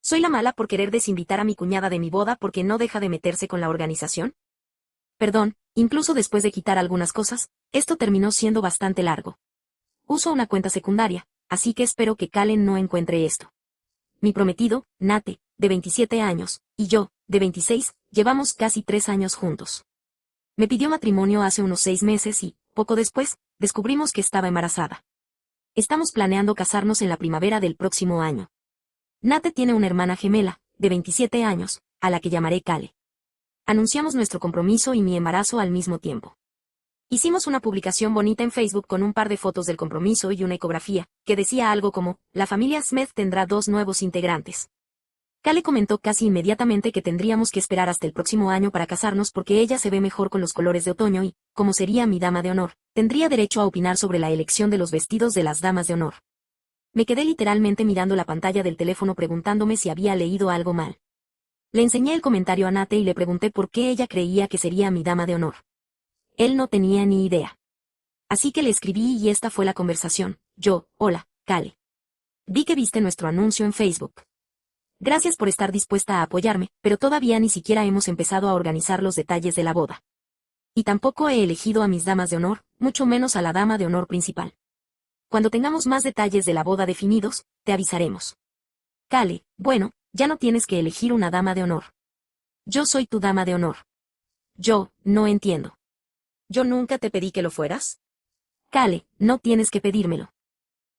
¿Soy la mala por querer desinvitar a mi cuñada de mi boda porque no deja de meterse con la organización? Perdón, incluso después de quitar algunas cosas, esto terminó siendo bastante largo. Uso una cuenta secundaria, así que espero que Kalen no encuentre esto. Mi prometido, Nate, de 27 años, y yo, de 26, llevamos casi 3 años juntos. Me pidió matrimonio hace unos 6 meses y, poco después, descubrimos que estaba embarazada. Estamos planeando casarnos en la primavera del próximo año. Nate tiene una hermana gemela, de 27 años, a la que llamaré Kale. Anunciamos nuestro compromiso y mi embarazo al mismo tiempo. Hicimos una publicación bonita en Facebook con un par de fotos del compromiso y una ecografía, que decía algo como, la familia Smith tendrá 2 nuevos integrantes. Kale comentó casi inmediatamente que tendríamos que esperar hasta el próximo año para casarnos porque ella se ve mejor con los colores de otoño y, como sería mi dama de honor, tendría derecho a opinar sobre la elección de los vestidos de las damas de honor. Me quedé literalmente mirando la pantalla del teléfono preguntándome si había leído algo mal. Le enseñé el comentario a Nate y le pregunté por qué ella creía que sería mi dama de honor. Él no tenía ni idea. Así que le escribí y esta fue la conversación. Hola, Kale. Vi que viste nuestro anuncio en Facebook. Gracias por estar dispuesta a apoyarme, pero todavía ni siquiera hemos empezado a organizar los detalles de la boda. Y tampoco he elegido a mis damas de honor, mucho menos a la dama de honor principal. Cuando tengamos más detalles de la boda definidos, te avisaremos. Kale, bueno, ya no tienes que elegir una dama de honor. Yo soy tu dama de honor. No entiendo. ¿Yo nunca te pedí que lo fueras? Kale, no tienes que pedírmelo.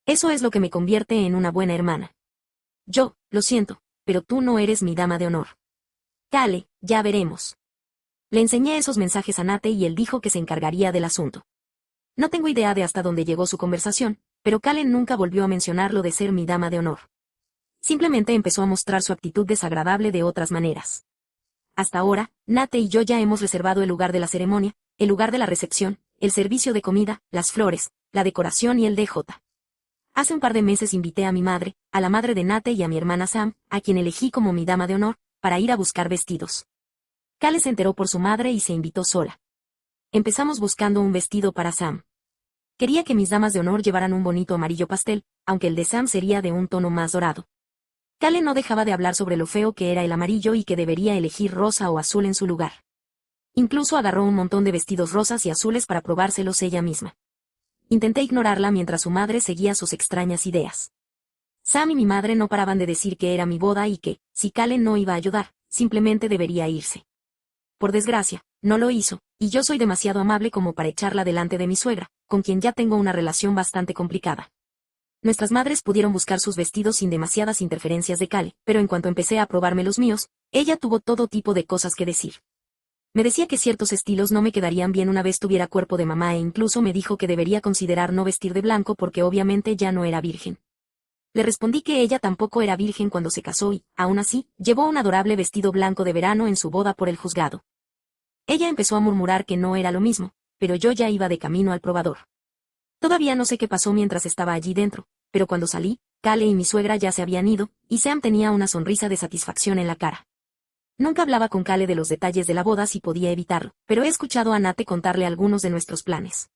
Eso es lo que me convierte en una buena hermana. Lo siento, pero tú no eres mi dama de honor. Kale, ya veremos. Le enseñé esos mensajes a Nate y él dijo que se encargaría del asunto. No tengo idea de hasta dónde llegó su conversación, pero Kale nunca volvió a mencionar lo de ser mi dama de honor. Simplemente empezó a mostrar su actitud desagradable de otras maneras. Hasta ahora, Nate y yo ya hemos reservado el lugar de la ceremonia, el lugar de la recepción, el servicio de comida, las flores, la decoración y el DJ. Hace un par de meses invité a mi madre, a la madre de Nate y a mi hermana Sam, a quien elegí como mi dama de honor, para ir a buscar vestidos. Kale se enteró por su madre y se invitó sola. Empezamos buscando un vestido para Sam. Quería que mis damas de honor llevaran un bonito amarillo pastel, aunque el de Sam sería de un tono más dorado. Kale no dejaba de hablar sobre lo feo que era el amarillo y que debería elegir rosa o azul en su lugar. Incluso agarró un montón de vestidos rosas y azules para probárselos ella misma. Intenté ignorarla mientras su madre seguía sus extrañas ideas. Sam y mi madre no paraban de decir que era mi boda y que, si Kale no iba a ayudar, simplemente debería irse. Por desgracia, no lo hizo, y yo soy demasiado amable como para echarla delante de mi suegra, con quien ya tengo una relación bastante complicada. Nuestras madres pudieron buscar sus vestidos sin demasiadas interferencias de Kale, pero en cuanto empecé a probarme los míos, ella tuvo todo tipo de cosas que decir. Me decía que ciertos estilos no me quedarían bien una vez tuviera cuerpo de mamá e incluso me dijo que debería considerar no vestir de blanco porque obviamente ya no era virgen. Le respondí que ella tampoco era virgen cuando se casó y, aún así, llevó un adorable vestido blanco de verano en su boda por el juzgado. Ella empezó a murmurar que no era lo mismo, pero yo ya iba de camino al probador. Todavía no sé qué pasó mientras estaba allí dentro, pero cuando salí, Kale y mi suegra ya se habían ido, y Sam tenía una sonrisa de satisfacción en la cara. Nunca hablaba con Kale de los detalles de la boda si podía evitarlo, pero he escuchado a Nate contarle algunos de nuestros planes.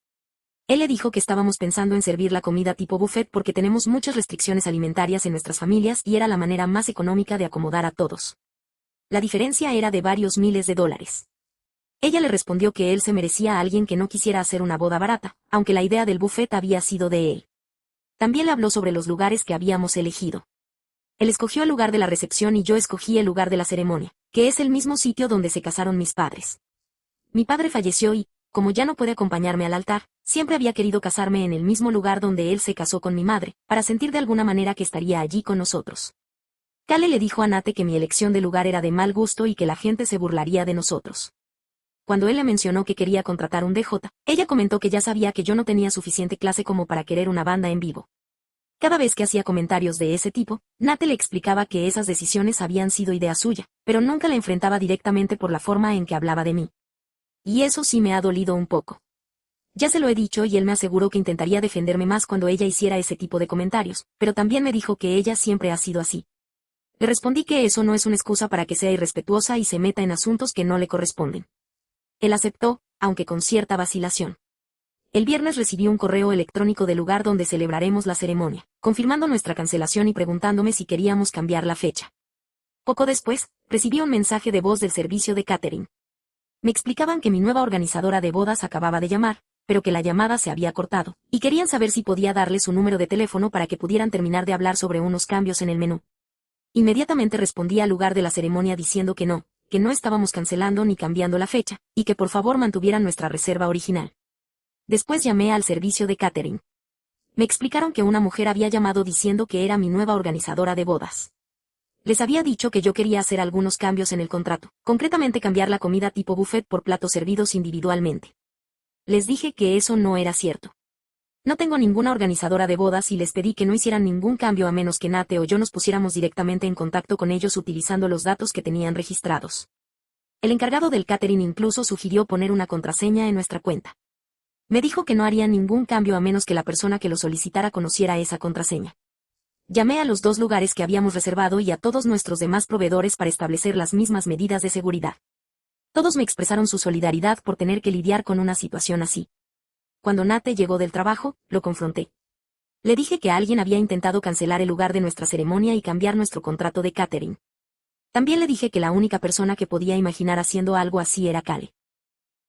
Él le dijo que estábamos pensando en servir la comida tipo buffet porque tenemos muchas restricciones alimentarias en nuestras familias y era la manera más económica de acomodar a todos. La diferencia era de varios miles de dólares. Ella le respondió que él se merecía a alguien que no quisiera hacer una boda barata, aunque la idea del buffet había sido de él. También le habló sobre los lugares que habíamos elegido. Él escogió el lugar de la recepción y yo escogí el lugar de la ceremonia, que es el mismo sitio donde se casaron mis padres. Mi padre falleció y, como ya no puede acompañarme al altar, siempre había querido casarme en el mismo lugar donde él se casó con mi madre, para sentir de alguna manera que estaría allí con nosotros. Kale le dijo a Nate que mi elección de lugar era de mal gusto y que la gente se burlaría de nosotros. Cuando él le mencionó que quería contratar un DJ, ella comentó que ya sabía que yo no tenía suficiente clase como para querer una banda en vivo. Cada vez que hacía comentarios de ese tipo, Nate le explicaba que esas decisiones habían sido idea suya, pero nunca la enfrentaba directamente por la forma en que hablaba de mí. Y eso sí me ha dolido un poco. Ya se lo he dicho y él me aseguró que intentaría defenderme más cuando ella hiciera ese tipo de comentarios, pero también me dijo que ella siempre ha sido así. Le respondí que eso no es una excusa para que sea irrespetuosa y se meta en asuntos que no le corresponden. Él aceptó, aunque con cierta vacilación. El viernes recibí un correo electrónico del lugar donde celebraremos la ceremonia, confirmando nuestra cancelación y preguntándome si queríamos cambiar la fecha. Poco después, recibí un mensaje de voz del servicio de catering. Me explicaban que mi nueva organizadora de bodas acababa de llamar, pero que la llamada se había cortado, y querían saber si podía darles su número de teléfono para que pudieran terminar de hablar sobre unos cambios en el menú. Inmediatamente respondí al lugar de la ceremonia diciendo que no estábamos cancelando ni cambiando la fecha, y que por favor mantuvieran nuestra reserva original. Después llamé al servicio de catering. Me explicaron que una mujer había llamado diciendo que era mi nueva organizadora de bodas. Les había dicho que yo quería hacer algunos cambios en el contrato, concretamente cambiar la comida tipo buffet por platos servidos individualmente. Les dije que eso no era cierto. No tengo ninguna organizadora de bodas y les pedí que no hicieran ningún cambio a menos que Nate o yo nos pusiéramos directamente en contacto con ellos utilizando los datos que tenían registrados. El encargado del catering incluso sugirió poner una contraseña en nuestra cuenta. Me dijo que no haría ningún cambio a menos que la persona que lo solicitara conociera esa contraseña. Llamé a los 2 lugares que habíamos reservado y a todos nuestros demás proveedores para establecer las mismas medidas de seguridad. Todos me expresaron su solidaridad por tener que lidiar con una situación así. Cuando Nate llegó del trabajo, lo confronté. Le dije que alguien había intentado cancelar el lugar de nuestra ceremonia y cambiar nuestro contrato de catering. También le dije que la única persona que podía imaginar haciendo algo así era Kale.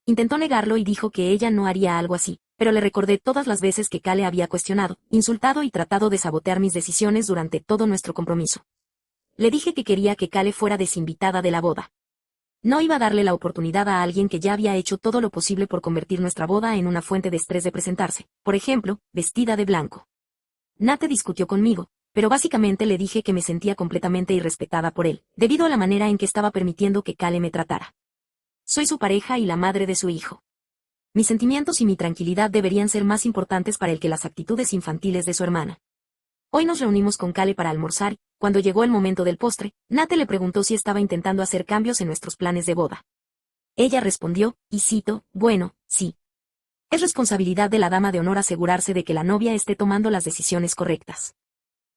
Intentó negarlo y dijo que ella no haría algo así, pero le recordé todas las veces que Kale había cuestionado, insultado y tratado de sabotear mis decisiones durante todo nuestro compromiso. Le dije que quería que Kale fuera desinvitada de la boda. No iba a darle la oportunidad a alguien que ya había hecho todo lo posible por convertir nuestra boda en una fuente de estrés de presentarse, por ejemplo, vestida de blanco. Nate discutió conmigo, pero básicamente le dije que me sentía completamente irrespetada por él, debido a la manera en que estaba permitiendo que Kale me tratara. Soy su pareja y la madre de su hijo. Mis sentimientos y mi tranquilidad deberían ser más importantes para él que las actitudes infantiles de su hermana. Hoy nos reunimos con Kale para almorzar. Cuando llegó el momento del postre, Nate le preguntó si estaba intentando hacer cambios en nuestros planes de boda. Ella respondió, y cito, bueno, sí. Es responsabilidad de la dama de honor asegurarse de que la novia esté tomando las decisiones correctas.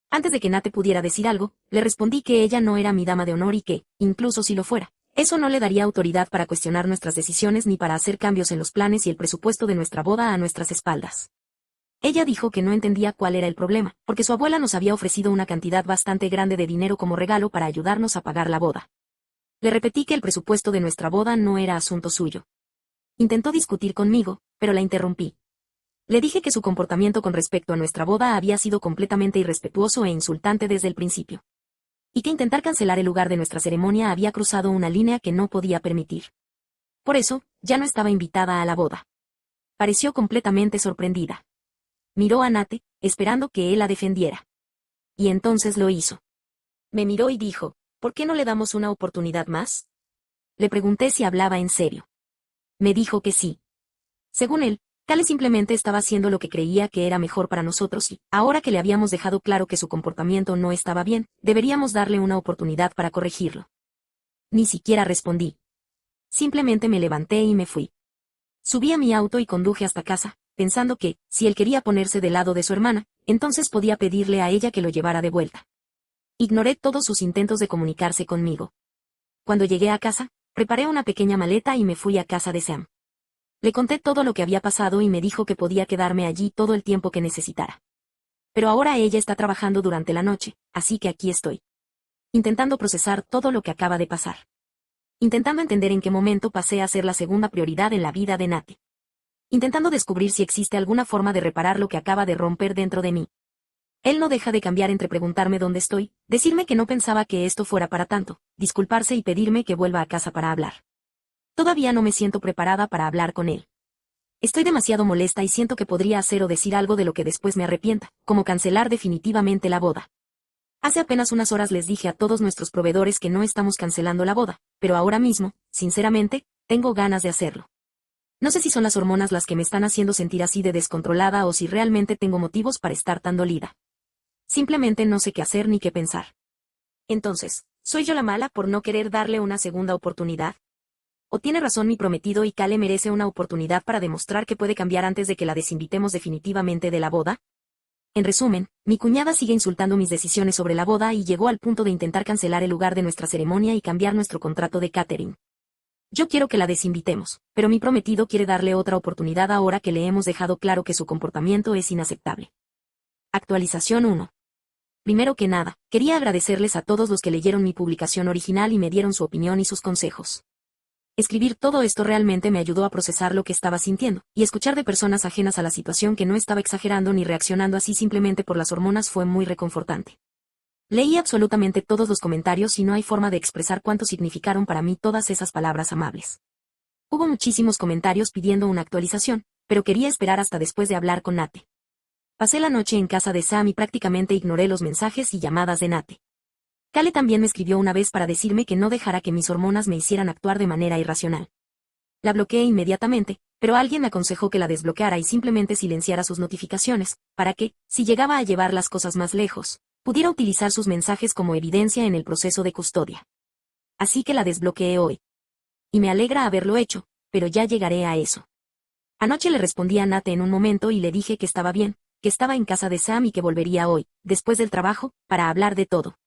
Antes de que Nate pudiera decir algo, le respondí que ella no era mi dama de honor y que, incluso si lo fuera, eso no le daría autoridad para cuestionar nuestras decisiones ni para hacer cambios en los planes y el presupuesto de nuestra boda a nuestras espaldas. Ella dijo que no entendía cuál era el problema, porque su abuela nos había ofrecido una cantidad bastante grande de dinero como regalo para ayudarnos a pagar la boda. Le repetí que el presupuesto de nuestra boda no era asunto suyo. Intentó discutir conmigo, pero la interrumpí. Le dije que su comportamiento con respecto a nuestra boda había sido completamente irrespetuoso e insultante desde el principio. Y que intentar cancelar el lugar de nuestra ceremonia había cruzado una línea que no podía permitir. Por eso, ya no estaba invitada a la boda. Pareció completamente sorprendida. Miró a Nate, esperando que él la defendiera. Y entonces lo hizo. Me miró y dijo, ¿por qué no le damos una oportunidad más? Le pregunté si hablaba en serio. Me dijo que sí. Según él, Kale simplemente estaba haciendo lo que creía que era mejor para nosotros y, ahora que le habíamos dejado claro que su comportamiento no estaba bien, deberíamos darle una oportunidad para corregirlo. Ni siquiera respondí. Simplemente me levanté y me fui. Subí a mi auto y conduje hasta casa, pensando que, si él quería ponerse del lado de su hermana, entonces podía pedirle a ella que lo llevara de vuelta. Ignoré todos sus intentos de comunicarse conmigo. Cuando llegué a casa, preparé una pequeña maleta y me fui a casa de Sam. Le conté todo lo que había pasado y me dijo que podía quedarme allí todo el tiempo que necesitara. Pero ahora ella está trabajando durante la noche, así que aquí estoy. Intentando procesar todo lo que acaba de pasar. Intentando entender en qué momento pasé a ser la segunda prioridad en la vida de Nate. Intentando descubrir si existe alguna forma de reparar lo que acaba de romper dentro de mí. Él no deja de cambiar entre preguntarme dónde estoy, decirme que no pensaba que esto fuera para tanto, disculparse y pedirme que vuelva a casa para hablar. Todavía no me siento preparada para hablar con él. Estoy demasiado molesta y siento que podría hacer o decir algo de lo que después me arrepienta, como cancelar definitivamente la boda. Hace apenas unas horas les dije a todos nuestros proveedores que no estamos cancelando la boda, pero ahora mismo, sinceramente, tengo ganas de hacerlo. No sé si son las hormonas las que me están haciendo sentir así de descontrolada o si realmente tengo motivos para estar tan dolida. Simplemente no sé qué hacer ni qué pensar. Entonces, ¿soy yo la mala por no querer darle una segunda oportunidad? ¿O tiene razón mi prometido y Kale merece una oportunidad para demostrar que puede cambiar antes de que la desinvitemos definitivamente de la boda? En resumen, mi cuñada sigue insultando mis decisiones sobre la boda y llegó al punto de intentar cancelar el lugar de nuestra ceremonia y cambiar nuestro contrato de catering. Yo quiero que la desinvitemos, pero mi prometido quiere darle otra oportunidad ahora que le hemos dejado claro que su comportamiento es inaceptable. Actualización 1. Primero que nada, quería agradecerles a todos los que leyeron mi publicación original y me dieron su opinión y sus consejos. Escribir todo esto realmente me ayudó a procesar lo que estaba sintiendo, y escuchar de personas ajenas a la situación que no estaba exagerando ni reaccionando así simplemente por las hormonas fue muy reconfortante. Leí absolutamente todos los comentarios y no hay forma de expresar cuánto significaron para mí todas esas palabras amables. Hubo muchísimos comentarios pidiendo una actualización, pero quería esperar hasta después de hablar con Nate. Pasé la noche en casa de Sam y prácticamente ignoré los mensajes y llamadas de Nate. Kale también me escribió una vez para decirme que no dejara que mis hormonas me hicieran actuar de manera irracional. La bloqueé inmediatamente, pero alguien me aconsejó que la desbloqueara y simplemente silenciara sus notificaciones, para que, si llegaba a llevar las cosas más lejos, pudiera utilizar sus mensajes como evidencia en el proceso de custodia. Así que la desbloqueé hoy. Y me alegra haberlo hecho, pero ya llegaré a eso. Anoche le respondí a Nate en un momento y le dije que estaba bien, que estaba en casa de Sam y que volvería hoy, después del trabajo, para hablar de todo.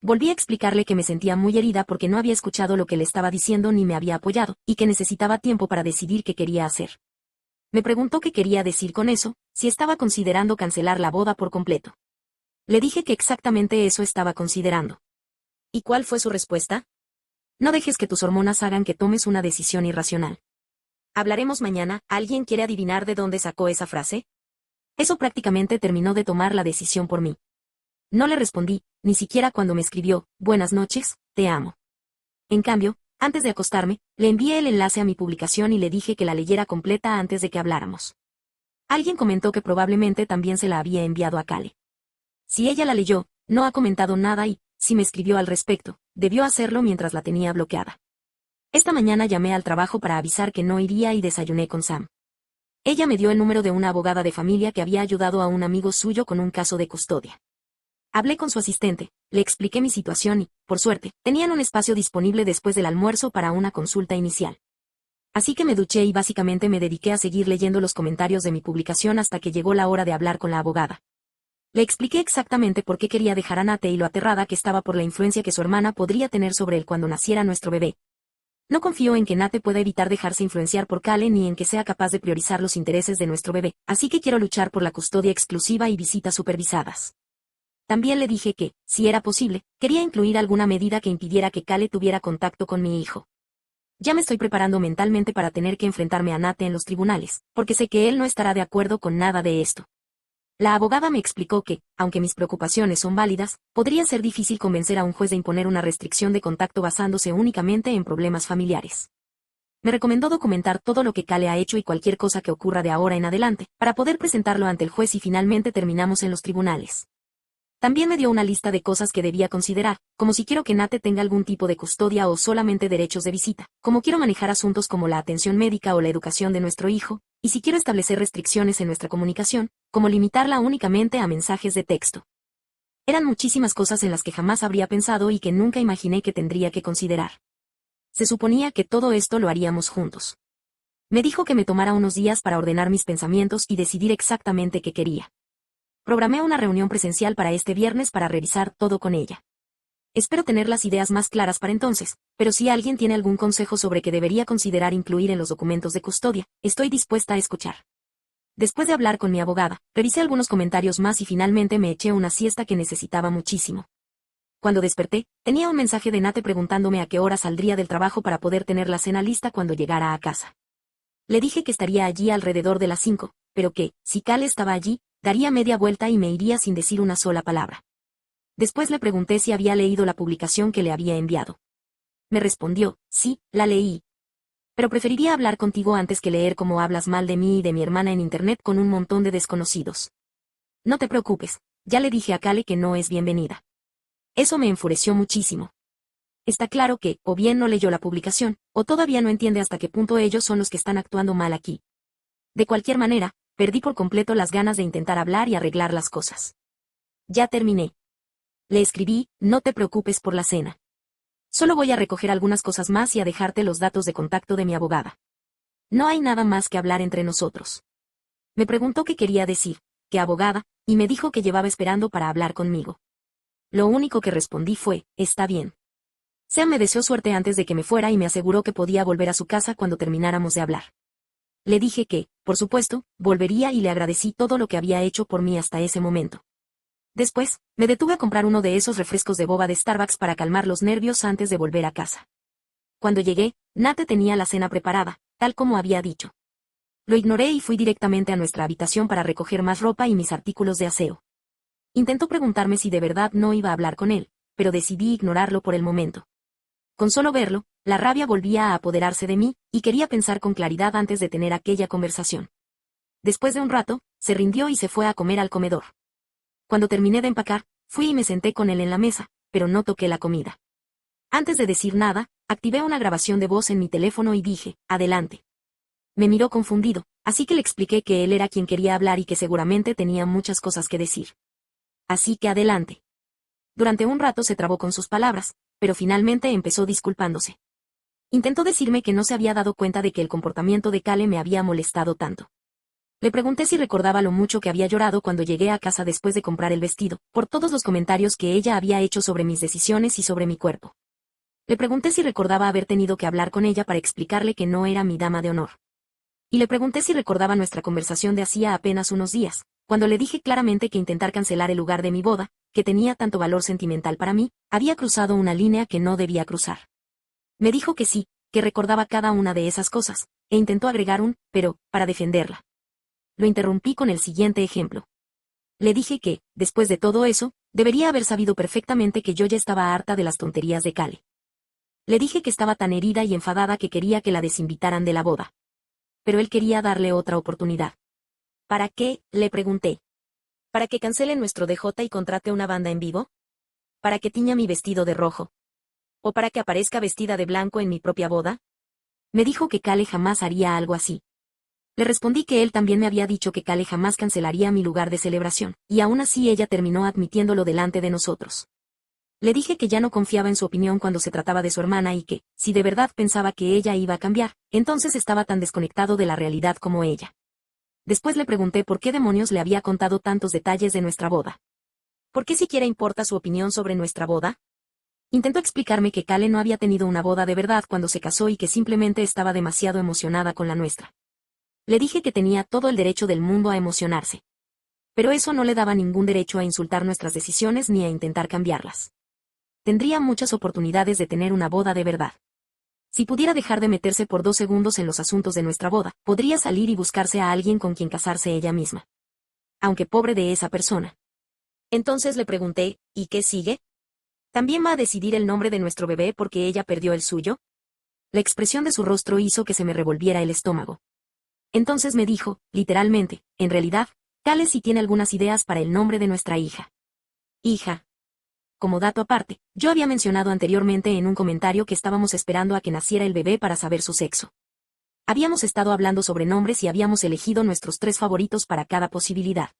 Volví a explicarle que me sentía muy herida porque no había escuchado lo que le estaba diciendo ni me había apoyado, y que necesitaba tiempo para decidir qué quería hacer. Me preguntó qué quería decir con eso, si estaba considerando cancelar la boda por completo. Le dije que exactamente eso estaba considerando. ¿Y cuál fue su respuesta? No dejes que tus hormonas hagan que tomes una decisión irracional. Hablaremos mañana. ¿Alguien quiere adivinar de dónde sacó esa frase? Eso prácticamente terminó de tomar la decisión por mí. No le respondí, ni siquiera cuando me escribió, buenas noches, te amo. En cambio, antes de acostarme, le envié el enlace a mi publicación y le dije que la leyera completa antes de que habláramos. Alguien comentó que probablemente también se la había enviado a Kale. Si ella la leyó, no ha comentado nada y, si me escribió al respecto, debió hacerlo mientras la tenía bloqueada. Esta mañana llamé al trabajo para avisar que no iría y desayuné con Sam. Ella me dio el número de una abogada de familia que había ayudado a un amigo suyo con un caso de custodia. Hablé con su asistente, le expliqué mi situación y, por suerte, tenían un espacio disponible después del almuerzo para una consulta inicial. Así que me duché y básicamente me dediqué a seguir leyendo los comentarios de mi publicación hasta que llegó la hora de hablar con la abogada. Le expliqué exactamente por qué quería dejar a Nate y lo aterrada que estaba por la influencia que su hermana podría tener sobre él cuando naciera nuestro bebé. No confío en que Nate pueda evitar dejarse influenciar por Kale ni en que sea capaz de priorizar los intereses de nuestro bebé, así que quiero luchar por la custodia exclusiva y visitas supervisadas. También le dije que, si era posible, quería incluir alguna medida que impidiera que Kale tuviera contacto con mi hijo. Ya me estoy preparando mentalmente para tener que enfrentarme a Nate en los tribunales, porque sé que él no estará de acuerdo con nada de esto. La abogada me explicó que, aunque mis preocupaciones son válidas, podría ser difícil convencer a un juez de imponer una restricción de contacto basándose únicamente en problemas familiares. Me recomendó documentar todo lo que Kale ha hecho y cualquier cosa que ocurra de ahora en adelante, para poder presentarlo ante el juez y finalmente terminamos en los tribunales. También me dio una lista de cosas que debía considerar, como si quiero que Nate tenga algún tipo de custodia o solamente derechos de visita, como quiero manejar asuntos como la atención médica o la educación de nuestro hijo, y si quiero establecer restricciones en nuestra comunicación, como limitarla únicamente a mensajes de texto. Eran muchísimas cosas en las que jamás habría pensado y que nunca imaginé que tendría que considerar. Se suponía que todo esto lo haríamos juntos. Me dijo que me tomara unos días para ordenar mis pensamientos y decidir exactamente qué quería. Programé una reunión presencial para este viernes para revisar todo con ella. Espero tener las ideas más claras para entonces, pero si alguien tiene algún consejo sobre qué debería considerar incluir en los documentos de custodia, estoy dispuesta a escuchar. Después de hablar con mi abogada, revisé algunos comentarios más y finalmente me eché una siesta que necesitaba muchísimo. Cuando desperté, tenía un mensaje de Nate preguntándome a qué hora saldría del trabajo para poder tener la cena lista cuando llegara a casa. Le dije que estaría allí alrededor de las 5, pero que, si Kale estaba allí, daría media vuelta y me iría sin decir una sola palabra. Después le pregunté si había leído la publicación que le había enviado. Me respondió, sí, la leí. Pero preferiría hablar contigo antes que leer cómo hablas mal de mí y de mi hermana en internet con un montón de desconocidos. No te preocupes, ya le dije a Kale que no es bienvenida. Eso me enfureció muchísimo. Está claro que, o bien no leyó la publicación, o todavía no entiende hasta qué punto ellos son los que están actuando mal aquí. De cualquier manera, perdí por completo las ganas de intentar hablar y arreglar las cosas. Ya terminé. Le escribí, no te preocupes por la cena. Solo voy a recoger algunas cosas más y a dejarte los datos de contacto de mi abogada. No hay nada más que hablar entre nosotros. Me preguntó qué quería decir, qué abogada, y me dijo que llevaba esperando para hablar conmigo. Lo único que respondí fue, está bien. Sam me deseó suerte antes de que me fuera y me aseguró que podía volver a su casa cuando termináramos de hablar. Le dije que, por supuesto, volvería y le agradecí todo lo que había hecho por mí hasta ese momento. Después, me detuve a comprar uno de esos refrescos de boba de Starbucks para calmar los nervios antes de volver a casa. Cuando llegué, Nate tenía la cena preparada, tal como había dicho. Lo ignoré y fui directamente a nuestra habitación para recoger más ropa y mis artículos de aseo. Intentó preguntarme si de verdad no iba a hablar con él, pero decidí ignorarlo por el momento. Con solo verlo, la rabia volvía a apoderarse de mí, y quería pensar con claridad antes de tener aquella conversación. Después de un rato, se rindió y se fue a comer al comedor. Cuando terminé de empacar, fui y me senté con él en la mesa, pero no toqué la comida. Antes de decir nada, activé una grabación de voz en mi teléfono y dije, adelante. Me miró confundido, así que le expliqué que él era quien quería hablar y que seguramente tenía muchas cosas que decir. Así que adelante. Durante un rato se trabó con sus palabras, pero finalmente empezó disculpándose. Intentó decirme que no se había dado cuenta de que el comportamiento de Kale me había molestado tanto. Le pregunté si recordaba lo mucho que había llorado cuando llegué a casa después de comprar el vestido, por todos los comentarios que ella había hecho sobre mis decisiones y sobre mi cuerpo. Le pregunté si recordaba haber tenido que hablar con ella para explicarle que no era mi dama de honor. Y le pregunté si recordaba nuestra conversación de hacía apenas unos días, cuando le dije claramente que intentar cancelar el lugar de mi boda, que tenía tanto valor sentimental para mí, había cruzado una línea que no debía cruzar. Me dijo que sí, que recordaba cada una de esas cosas, e intentó agregar un pero para defenderla. Lo interrumpí con el siguiente ejemplo. Le dije que, después de todo eso, debería haber sabido perfectamente que yo ya estaba harta de las tonterías de Kale. Le dije que estaba tan herida y enfadada que quería que la desinvitaran de la boda. Pero él quería darle otra oportunidad. ¿Para qué?, le pregunté. ¿Para que cancele nuestro DJ y contrate una banda en vivo? ¿Para que tiña mi vestido de rojo? ¿O para que aparezca vestida de blanco en mi propia boda? Me dijo que Kale jamás haría algo así. Le respondí que él también me había dicho que Kale jamás cancelaría mi lugar de celebración, y aún así ella terminó admitiéndolo delante de nosotros. Le dije que ya no confiaba en su opinión cuando se trataba de su hermana y que, si de verdad pensaba que ella iba a cambiar, entonces estaba tan desconectado de la realidad como ella. Después le pregunté por qué demonios le había contado tantos detalles de nuestra boda. ¿Por qué siquiera importa su opinión sobre nuestra boda? Intentó explicarme que Kale no había tenido una boda de verdad cuando se casó y que simplemente estaba demasiado emocionada con la nuestra. Le dije que tenía todo el derecho del mundo a emocionarse. Pero eso no le daba ningún derecho a insultar nuestras decisiones ni a intentar cambiarlas. Tendría muchas oportunidades de tener una boda de verdad. Si pudiera dejar de meterse por 2 segundos en los asuntos de nuestra boda, podría salir y buscarse a alguien con quien casarse ella misma. Aunque pobre de esa persona. Entonces le pregunté, ¿y qué sigue? ¿También va a decidir el nombre de nuestro bebé porque ella perdió el suyo? La expresión de su rostro hizo que se me revolviera el estómago. Entonces me dijo, literalmente, en realidad, Kale sí tiene algunas ideas para el nombre de nuestra hija. Hija. Como dato aparte, yo había mencionado anteriormente en un comentario que estábamos esperando a que naciera el bebé para saber su sexo. Habíamos estado hablando sobre nombres y habíamos elegido nuestros 3 favoritos para cada posibilidad.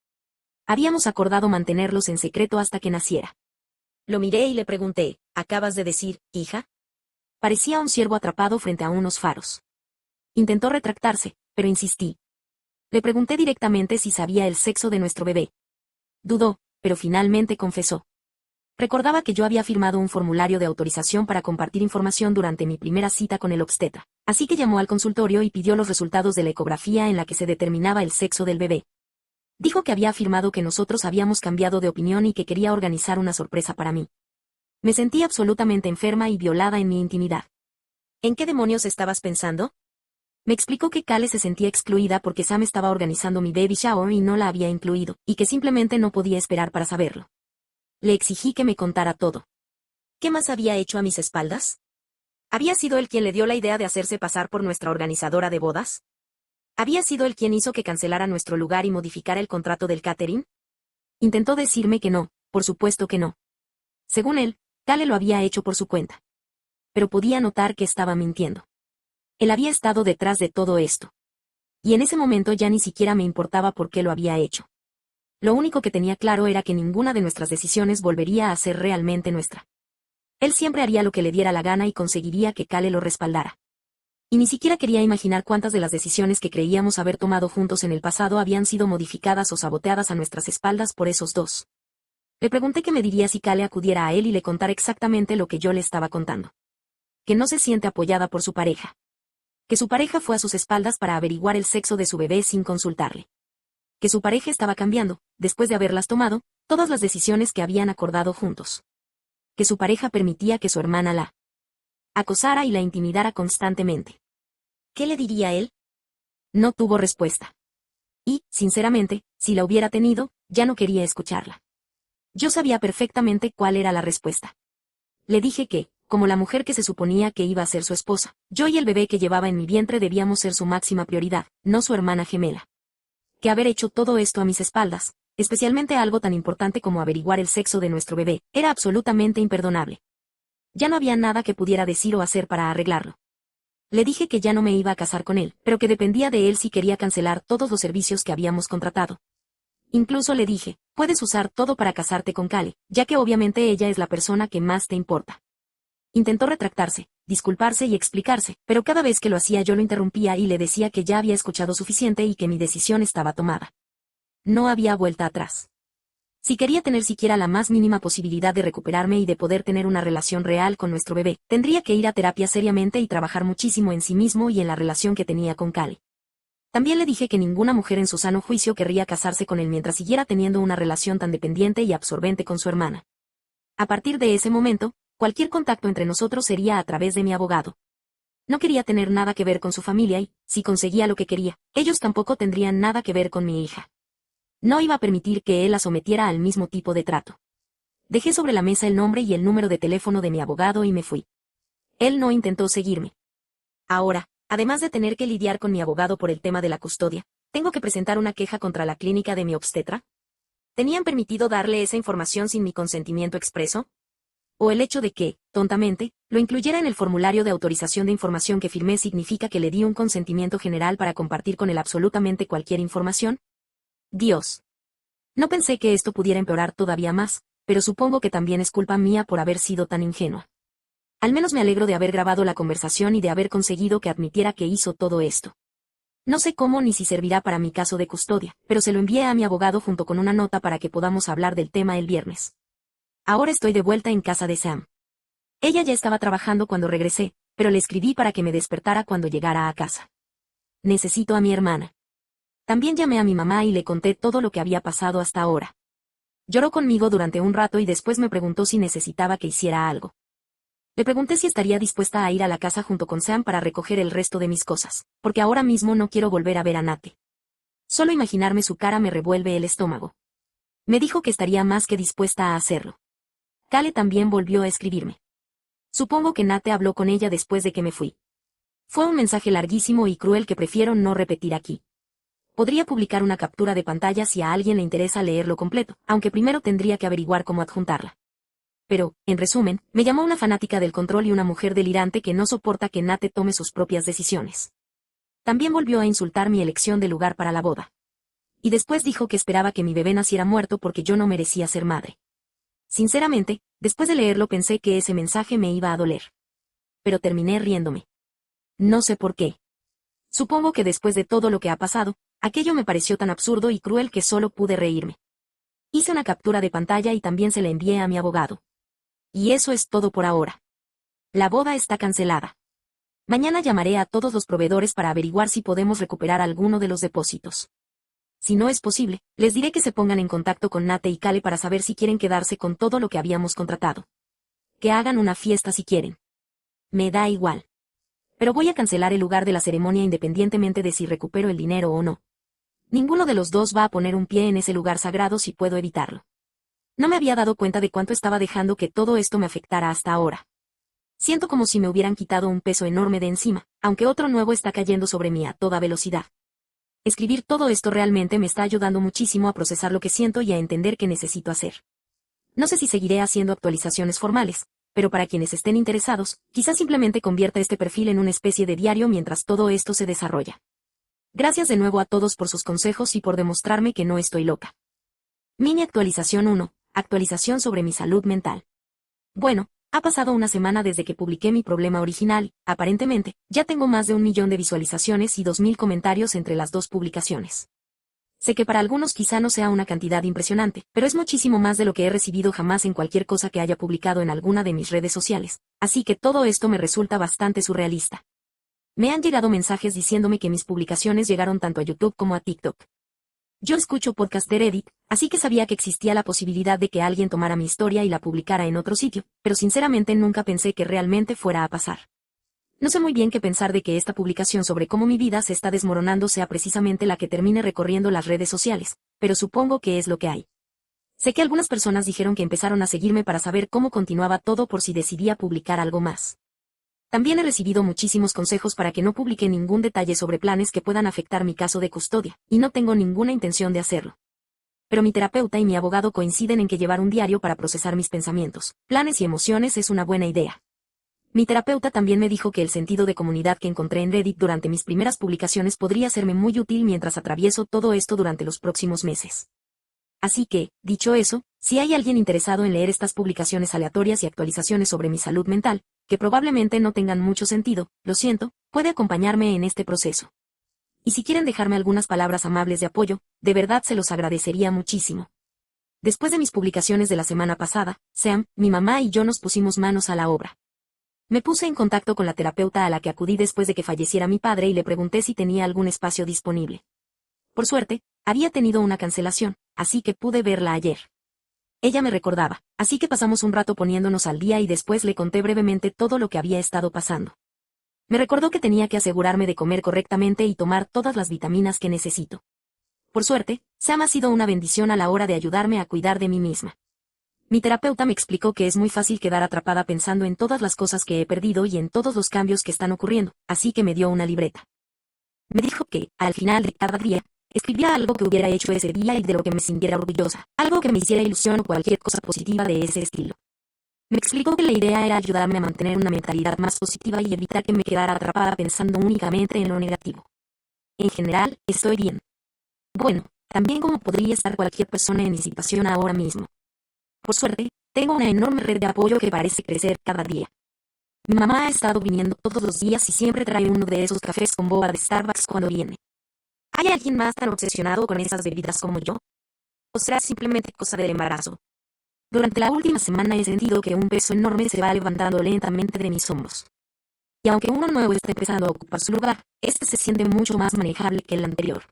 Habíamos acordado mantenerlos en secreto hasta que naciera. Lo miré y le pregunté, ¿acabas de decir, hija? Parecía un ciervo atrapado frente a unos faros. Intentó retractarse, pero insistí. Le pregunté directamente si sabía el sexo de nuestro bebé. Dudó, pero finalmente confesó. Recordaba que yo había firmado un formulario de autorización para compartir información durante mi primera cita con el obstetra, así que llamó al consultorio y pidió los resultados de la ecografía en la que se determinaba el sexo del bebé. Dijo que había afirmado que nosotros habíamos cambiado de opinión y que quería organizar una sorpresa para mí. Me sentí absolutamente enferma y violada en mi intimidad. ¿En qué demonios estabas pensando? Me explicó que Kale se sentía excluida porque Sam estaba organizando mi baby shower y no la había incluido, y que simplemente no podía esperar para saberlo. Le exigí que me contara todo. ¿Qué más había hecho a mis espaldas? ¿Había sido él quien le dio la idea de hacerse pasar por nuestra organizadora de bodas? ¿Había sido él quien hizo que cancelara nuestro lugar y modificara el contrato del catering? Intentó decirme que no, por supuesto que no. Según él, Kale lo había hecho por su cuenta. Pero podía notar que estaba mintiendo. Él había estado detrás de todo esto. Y en ese momento ya ni siquiera me importaba por qué lo había hecho. Lo único que tenía claro era que ninguna de nuestras decisiones volvería a ser realmente nuestra. Él siempre haría lo que le diera la gana y conseguiría que Kale lo respaldara. Y ni siquiera quería imaginar cuántas de las decisiones que creíamos haber tomado juntos en el pasado habían sido modificadas o saboteadas a nuestras espaldas por esos dos. Le pregunté qué me diría si Kale acudiera a él y le contara exactamente lo que yo le estaba contando. Que no se siente apoyada por su pareja. Que su pareja fue a sus espaldas para averiguar el sexo de su bebé sin consultarle. Que su pareja estaba cambiando, después de haberlas tomado, todas las decisiones que habían acordado juntos. Que su pareja permitía que su hermana la acosara y la intimidara constantemente. ¿Qué le diría él? No tuvo respuesta. Y, sinceramente, si la hubiera tenido, ya no quería escucharla. Yo sabía perfectamente cuál era la respuesta. Le dije que, como la mujer que se suponía que iba a ser su esposa, yo y el bebé que llevaba en mi vientre debíamos ser su máxima prioridad, no su hermana gemela. Que haber hecho todo esto a mis espaldas, especialmente algo tan importante como averiguar el sexo de nuestro bebé, era absolutamente imperdonable. Ya no había nada que pudiera decir o hacer para arreglarlo. Le dije que ya no me iba a casar con él, pero que dependía de él si quería cancelar todos los servicios que habíamos contratado. Incluso le dije, puedes usar todo para casarte con Kale, ya que obviamente ella es la persona que más te importa. Intentó retractarse, disculparse y explicarse, pero cada vez que lo hacía yo lo interrumpía y le decía que ya había escuchado suficiente y que mi decisión estaba tomada. No había vuelta atrás. Si quería tener siquiera la más mínima posibilidad de recuperarme y de poder tener una relación real con nuestro bebé, tendría que ir a terapia seriamente y trabajar muchísimo en sí mismo y en la relación que tenía con Kale. También le dije que ninguna mujer en su sano juicio querría casarse con él mientras siguiera teniendo una relación tan dependiente y absorbente con su hermana. A partir de ese momento, cualquier contacto entre nosotros sería a través de mi abogado. No quería tener nada que ver con su familia y, si conseguía lo que quería, ellos tampoco tendrían nada que ver con mi hija. No iba a permitir que él la sometiera al mismo tipo de trato. Dejé sobre la mesa el nombre y el número de teléfono de mi abogado y me fui. Él no intentó seguirme. Ahora, además de tener que lidiar con mi abogado por el tema de la custodia, ¿tengo que presentar una queja contra la clínica de mi obstetra? ¿Tenían permitido darle esa información sin mi consentimiento expreso? ¿O el hecho de que, tontamente, lo incluyera en el formulario de autorización de información que firmé significa que le di un consentimiento general para compartir con él absolutamente cualquier información? Dios. No pensé que esto pudiera empeorar todavía más, pero supongo que también es culpa mía por haber sido tan ingenua. Al menos me alegro de haber grabado la conversación y de haber conseguido que admitiera que hizo todo esto. No sé cómo ni si servirá para mi caso de custodia, pero se lo envié a mi abogado junto con una nota para que podamos hablar del tema el viernes. Ahora estoy de vuelta en casa de Sam. Ella ya estaba trabajando cuando regresé, pero le escribí para que me despertara cuando llegara a casa. Necesito a mi hermana. También llamé a mi mamá y le conté todo lo que había pasado hasta ahora. Lloró conmigo durante un rato y después me preguntó si necesitaba que hiciera algo. Le pregunté si estaría dispuesta a ir a la casa junto con Sam para recoger el resto de mis cosas, porque ahora mismo no quiero volver a ver a Nate. Solo imaginarme su cara me revuelve el estómago. Me dijo que estaría más que dispuesta a hacerlo. Kale también volvió a escribirme. Supongo que Nate habló con ella después de que me fui. Fue un mensaje larguísimo y cruel que prefiero no repetir aquí. Podría publicar una captura de pantalla si a alguien le interesa leerlo completo, aunque primero tendría que averiguar cómo adjuntarla. Pero, en resumen, me llamó una fanática del control y una mujer delirante que no soporta que Nate tome sus propias decisiones. También volvió a insultar mi elección de lugar para la boda. Y después dijo que esperaba que mi bebé naciera muerto porque yo no merecía ser madre. Sinceramente, después de leerlo pensé que ese mensaje me iba a doler. Pero terminé riéndome. No sé por qué. Supongo que después de todo lo que ha pasado, aquello me pareció tan absurdo y cruel que solo pude reírme. Hice una captura de pantalla y también se la envié a mi abogado. Y eso es todo por ahora. La boda está cancelada. Mañana llamaré a todos los proveedores para averiguar si podemos recuperar alguno de los depósitos. Si no es posible, les diré que se pongan en contacto con Nate y Kale para saber si quieren quedarse con todo lo que habíamos contratado. Que hagan una fiesta si quieren. Me da igual. Pero voy a cancelar el lugar de la ceremonia independientemente de si recupero el dinero o no. Ninguno de los dos va a poner un pie en ese lugar sagrado si puedo evitarlo. No me había dado cuenta de cuánto estaba dejando que todo esto me afectara hasta ahora. Siento como si me hubieran quitado un peso enorme de encima, aunque otro nuevo está cayendo sobre mí a toda velocidad. Escribir todo esto realmente me está ayudando muchísimo a procesar lo que siento y a entender qué necesito hacer. No sé si seguiré haciendo actualizaciones formales, pero para quienes estén interesados, quizás simplemente convierta este perfil en una especie de diario mientras todo esto se desarrolla. Gracias de nuevo a todos por sus consejos y por demostrarme que no estoy loca. Mini actualización 1. Actualización sobre mi salud mental. Bueno, ha pasado una semana desde que publiqué mi problema original, aparentemente, ya tengo más de 1 millón de visualizaciones y 2000 comentarios entre las dos publicaciones. Sé que para algunos quizá no sea una cantidad impresionante, pero es muchísimo más de lo que he recibido jamás en cualquier cosa que haya publicado en alguna de mis redes sociales, así que todo esto me resulta bastante surrealista. Me han llegado mensajes diciéndome que mis publicaciones llegaron tanto a YouTube como a TikTok. Yo escucho podcast de Reddit, así que sabía que existía la posibilidad de que alguien tomara mi historia y la publicara en otro sitio, pero sinceramente nunca pensé que realmente fuera a pasar. No sé muy bien qué pensar de que esta publicación sobre cómo mi vida se está desmoronando sea precisamente la que termine recorriendo las redes sociales, pero supongo que es lo que hay. Sé que algunas personas dijeron que empezaron a seguirme para saber cómo continuaba todo por si decidía publicar algo más. También he recibido muchísimos consejos para que no publique ningún detalle sobre planes que puedan afectar mi caso de custodia, y no tengo ninguna intención de hacerlo. Pero mi terapeuta y mi abogado coinciden en que llevar un diario para procesar mis pensamientos, planes y emociones es una buena idea. Mi terapeuta también me dijo que el sentido de comunidad que encontré en Reddit durante mis primeras publicaciones podría serme muy útil mientras atravieso todo esto durante los próximos meses. Así que, dicho eso, si hay alguien interesado en leer estas publicaciones aleatorias y actualizaciones sobre mi salud mental, que probablemente no tengan mucho sentido, lo siento, puede acompañarme en este proceso. Y si quieren dejarme algunas palabras amables de apoyo, de verdad se los agradecería muchísimo. Después de mis publicaciones de la semana pasada, Sam, mi mamá y yo nos pusimos manos a la obra. Me puse en contacto con la terapeuta a la que acudí después de que falleciera mi padre y le pregunté si tenía algún espacio disponible. Por suerte, había tenido una cancelación, así que pude verla ayer. Ella me recordaba, así que pasamos un rato poniéndonos al día y después le conté brevemente todo lo que había estado pasando. Me recordó que tenía que asegurarme de comer correctamente y tomar todas las vitaminas que necesito. Por suerte, Sam ha sido una bendición a la hora de ayudarme a cuidar de mí misma. Mi terapeuta me explicó que es muy fácil quedar atrapada pensando en todas las cosas que he perdido y en todos los cambios que están ocurriendo, así que me dio una libreta. Me dijo que, al final de cada día, escribía algo que hubiera hecho ese día y de lo que me sintiera orgullosa, algo que me hiciera ilusión o cualquier cosa positiva de ese estilo. Me explicó que la idea era ayudarme a mantener una mentalidad más positiva y evitar que me quedara atrapada pensando únicamente en lo negativo. En general, estoy bien. Bueno, también como podría estar cualquier persona en mi situación ahora mismo. Por suerte, tengo una enorme red de apoyo que parece crecer cada día. Mi mamá ha estado viniendo todos los días y siempre trae uno de esos cafés con boba de Starbucks cuando viene. ¿Hay alguien más tan obsesionado con esas bebidas como yo? ¿O será simplemente cosa del embarazo? Durante la última semana he sentido que un peso enorme se va levantando lentamente de mis hombros. Y aunque uno nuevo está empezando a ocupar su lugar, este se siente mucho más manejable que el anterior.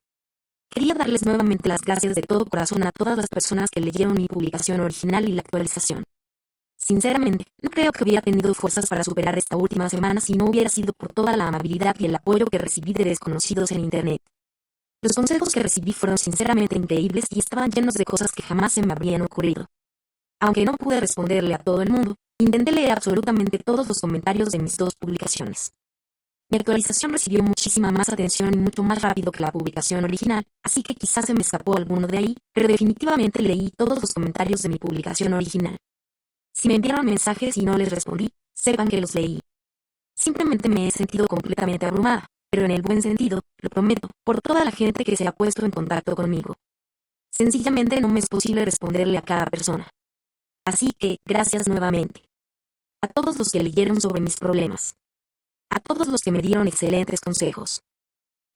Quería darles nuevamente las gracias de todo corazón a todas las personas que leyeron mi publicación original y la actualización. Sinceramente, no creo que hubiera tenido fuerzas para superar esta última semana si no hubiera sido por toda la amabilidad y el apoyo que recibí de desconocidos en Internet. Los consejos que recibí fueron sinceramente increíbles y estaban llenos de cosas que jamás se me habrían ocurrido. Aunque no pude responderle a todo el mundo, intenté leer absolutamente todos los comentarios de mis dos publicaciones. Mi actualización recibió muchísima más atención y mucho más rápido que la publicación original, así que quizás se me escapó alguno de ahí, pero definitivamente leí todos los comentarios de mi publicación original. Si me enviaron mensajes y no les respondí, sepan que los leí. Simplemente me he sentido completamente abrumada, pero en el buen sentido, lo prometo, por toda la gente que se ha puesto en contacto conmigo. Sencillamente no me es posible responderle a cada persona. Así que, gracias nuevamente. A todos los que leyeron sobre mis problemas. A todos los que me dieron excelentes consejos.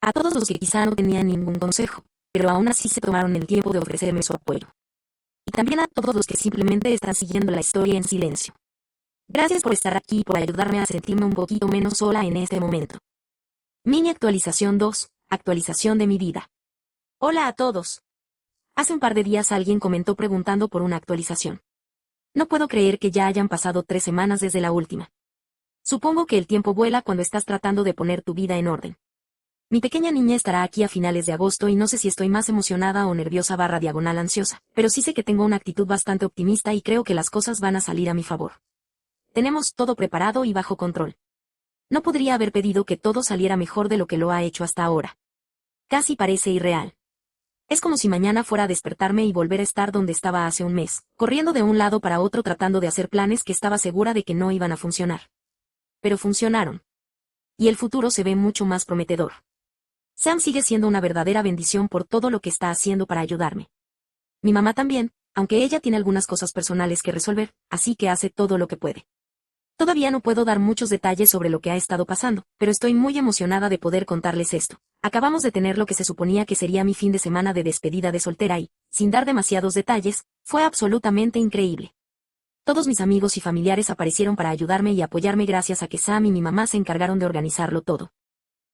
A todos los que quizá no tenían ningún consejo, pero aún así se tomaron el tiempo de ofrecerme su apoyo. Y también a todos los que simplemente están siguiendo la historia en silencio. Gracias por estar aquí y por ayudarme a sentirme un poquito menos sola en este momento. Mini actualización 2, actualización de mi vida. Hola a todos. Hace un par de días alguien comentó preguntando por una actualización. No puedo creer que ya hayan pasado 3 semanas desde la última. Supongo que el tiempo vuela cuando estás tratando de poner tu vida en orden. Mi pequeña niña estará aquí a finales de agosto y no sé si estoy más emocionada o nerviosa / diagonal ansiosa, pero sí sé que tengo una actitud bastante optimista y creo que las cosas van a salir a mi favor. Tenemos todo preparado y bajo control. No podría haber pedido que todo saliera mejor de lo que lo ha hecho hasta ahora. Casi parece irreal. Es como si mañana fuera a despertarme y volver a estar donde estaba hace un mes, corriendo de un lado para otro tratando de hacer planes que estaba segura de que no iban a funcionar. Pero funcionaron. Y el futuro se ve mucho más prometedor. Sam sigue siendo una verdadera bendición por todo lo que está haciendo para ayudarme. Mi mamá también, aunque ella tiene algunas cosas personales que resolver, así que hace todo lo que puede. Todavía no puedo dar muchos detalles sobre lo que ha estado pasando, pero estoy muy emocionada de poder contarles esto. Acabamos de tener lo que se suponía que sería mi fin de semana de despedida de soltera y, sin dar demasiados detalles, fue absolutamente increíble. Todos mis amigos y familiares aparecieron para ayudarme y apoyarme gracias a que Sam y mi mamá se encargaron de organizarlo todo.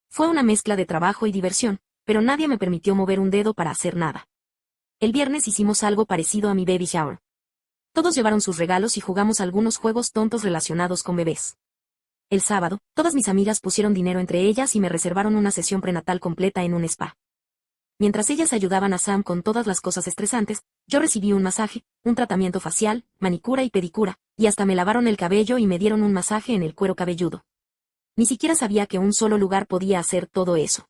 Fue una mezcla de trabajo y diversión, pero nadie me permitió mover un dedo para hacer nada. El viernes hicimos algo parecido a mi baby shower. Todos llevaron sus regalos y jugamos algunos juegos tontos relacionados con bebés. El sábado, todas mis amigas pusieron dinero entre ellas y me reservaron una sesión prenatal completa en un spa. Mientras ellas ayudaban a Sam con todas las cosas estresantes, yo recibí un masaje, un tratamiento facial, manicura y pedicura, y hasta me lavaron el cabello y me dieron un masaje en el cuero cabelludo. Ni siquiera sabía que un solo lugar podía hacer todo eso.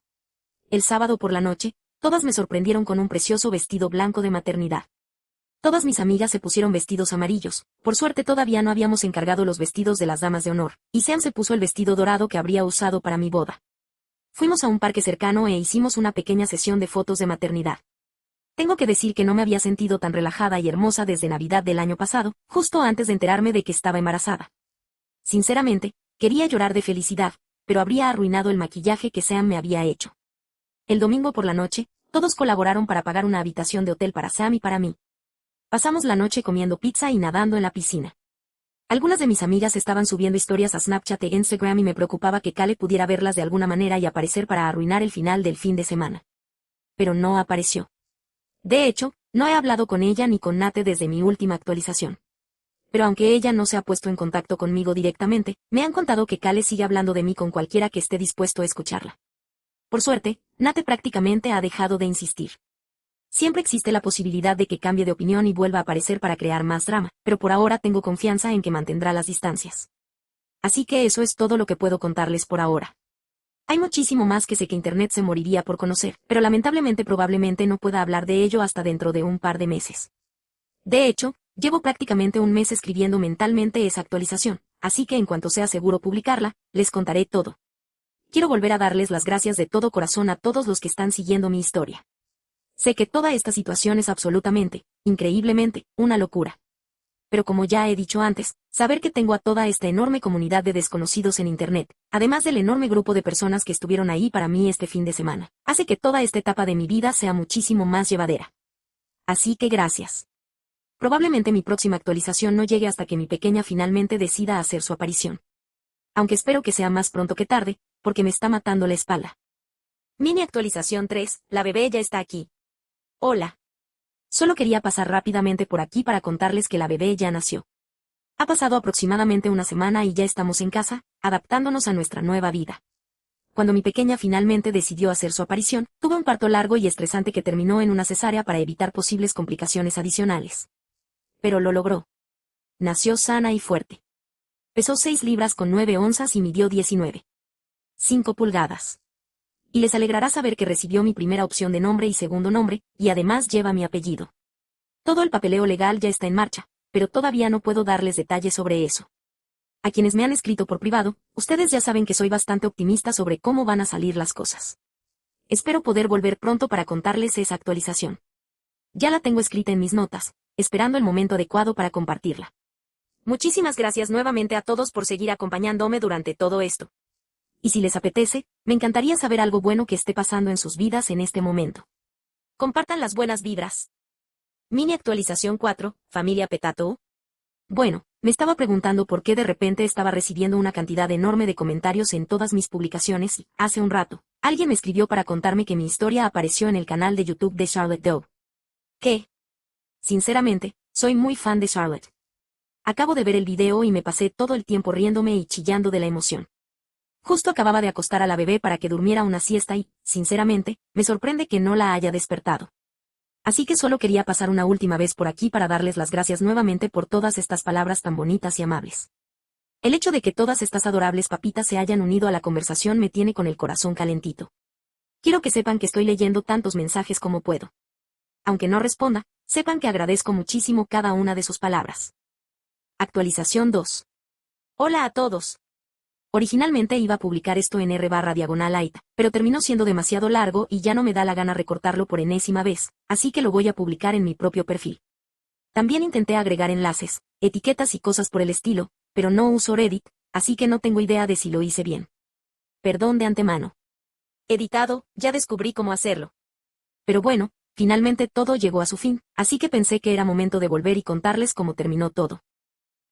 El sábado por la noche, todas me sorprendieron con un precioso vestido blanco de maternidad. Todas mis amigas se pusieron vestidos amarillos, por suerte todavía no habíamos encargado los vestidos de las damas de honor, y Sam se puso el vestido dorado que habría usado para mi boda. Fuimos a un parque cercano e hicimos una pequeña sesión de fotos de maternidad. Tengo que decir que no me había sentido tan relajada y hermosa desde Navidad del año pasado, justo antes de enterarme de que estaba embarazada. Sinceramente, quería llorar de felicidad, pero habría arruinado el maquillaje que Sam me había hecho. El domingo por la noche, todos colaboraron para pagar una habitación de hotel para Sam y para mí. Pasamos la noche comiendo pizza y nadando en la piscina. Algunas de mis amigas estaban subiendo historias a Snapchat e Instagram y me preocupaba que Kale pudiera verlas de alguna manera y aparecer para arruinar el final del fin de semana. Pero no apareció. De hecho, no he hablado con ella ni con Nate desde mi última actualización. Pero aunque ella no se ha puesto en contacto conmigo directamente, me han contado que Kale sigue hablando de mí con cualquiera que esté dispuesto a escucharla. Por suerte, Nate prácticamente ha dejado de insistir. Siempre existe la posibilidad de que cambie de opinión y vuelva a aparecer para crear más drama, pero por ahora tengo confianza en que mantendrá las distancias. Así que eso es todo lo que puedo contarles por ahora. Hay muchísimo más que sé que Internet se moriría por conocer, pero lamentablemente probablemente no pueda hablar de ello hasta dentro de un par de meses. De hecho, llevo prácticamente un mes escribiendo mentalmente esa actualización, así que en cuanto sea seguro publicarla, les contaré todo. Quiero volver a darles las gracias de todo corazón a todos los que están siguiendo mi historia. Sé que toda esta situación es absolutamente, increíblemente, una locura. Pero como ya he dicho antes, saber que tengo a toda esta enorme comunidad de desconocidos en Internet, además del enorme grupo de personas que estuvieron ahí para mí este fin de semana, hace que toda esta etapa de mi vida sea muchísimo más llevadera. Así que gracias. Probablemente mi próxima actualización no llegue hasta que mi pequeña finalmente decida hacer su aparición. Aunque espero que sea más pronto que tarde, porque me está matando la espalda. Mini actualización 3, la bebé ya está aquí. Hola. Solo quería pasar rápidamente por aquí para contarles que la bebé ya nació. Ha pasado aproximadamente una semana y ya estamos en casa, adaptándonos a nuestra nueva vida. Cuando mi pequeña finalmente decidió hacer su aparición, tuve un parto largo y estresante que terminó en una cesárea para evitar posibles complicaciones adicionales. Pero lo logró. Nació sana y fuerte. Pesó 6 libras con 9 onzas y midió 19,5 pulgadas. Y les alegrará saber que recibió mi primera opción de nombre y segundo nombre, y además lleva mi apellido. Todo el papeleo legal ya está en marcha, pero todavía no puedo darles detalles sobre eso. A quienes me han escrito por privado, ustedes ya saben que soy bastante optimista sobre cómo van a salir las cosas. Espero poder volver pronto para contarles esa actualización. Ya la tengo escrita en mis notas, esperando el momento adecuado para compartirla. Muchísimas gracias nuevamente a todos por seguir acompañándome durante todo esto. Y si les apetece, me encantaría saber algo bueno que esté pasando en sus vidas en este momento. Compartan las buenas vibras. Mini actualización 4, familia Petato. Bueno, me estaba preguntando por qué de repente estaba recibiendo una cantidad enorme de comentarios en todas mis publicaciones y, hace un rato, alguien me escribió para contarme que mi historia apareció en el canal de YouTube de Charlotte Dove. ¿Qué? Sinceramente, soy muy fan de Charlotte. Acabo de ver el video y me pasé todo el tiempo riéndome y chillando de la emoción. Justo acababa de acostar a la bebé para que durmiera una siesta y, sinceramente, me sorprende que no la haya despertado. Así que solo quería pasar una última vez por aquí para darles las gracias nuevamente por todas estas palabras tan bonitas y amables. El hecho de que todas estas adorables papitas se hayan unido a la conversación me tiene con el corazón calentito. Quiero que sepan que estoy leyendo tantos mensajes como puedo. Aunque no responda, sepan que agradezco muchísimo cada una de sus palabras. Actualización 2. Hola a todos. Originalmente iba a publicar esto en r/diagonal, pero terminó siendo demasiado largo y ya no me da la gana recortarlo por enésima vez, así que lo voy a publicar en mi propio perfil. También intenté agregar enlaces, etiquetas y cosas por el estilo, pero no uso Reddit, así que no tengo idea de si lo hice bien. Perdón de antemano. Editado, ya descubrí cómo hacerlo. Pero bueno, finalmente todo llegó a su fin, así que pensé que era momento de volver y contarles cómo terminó todo.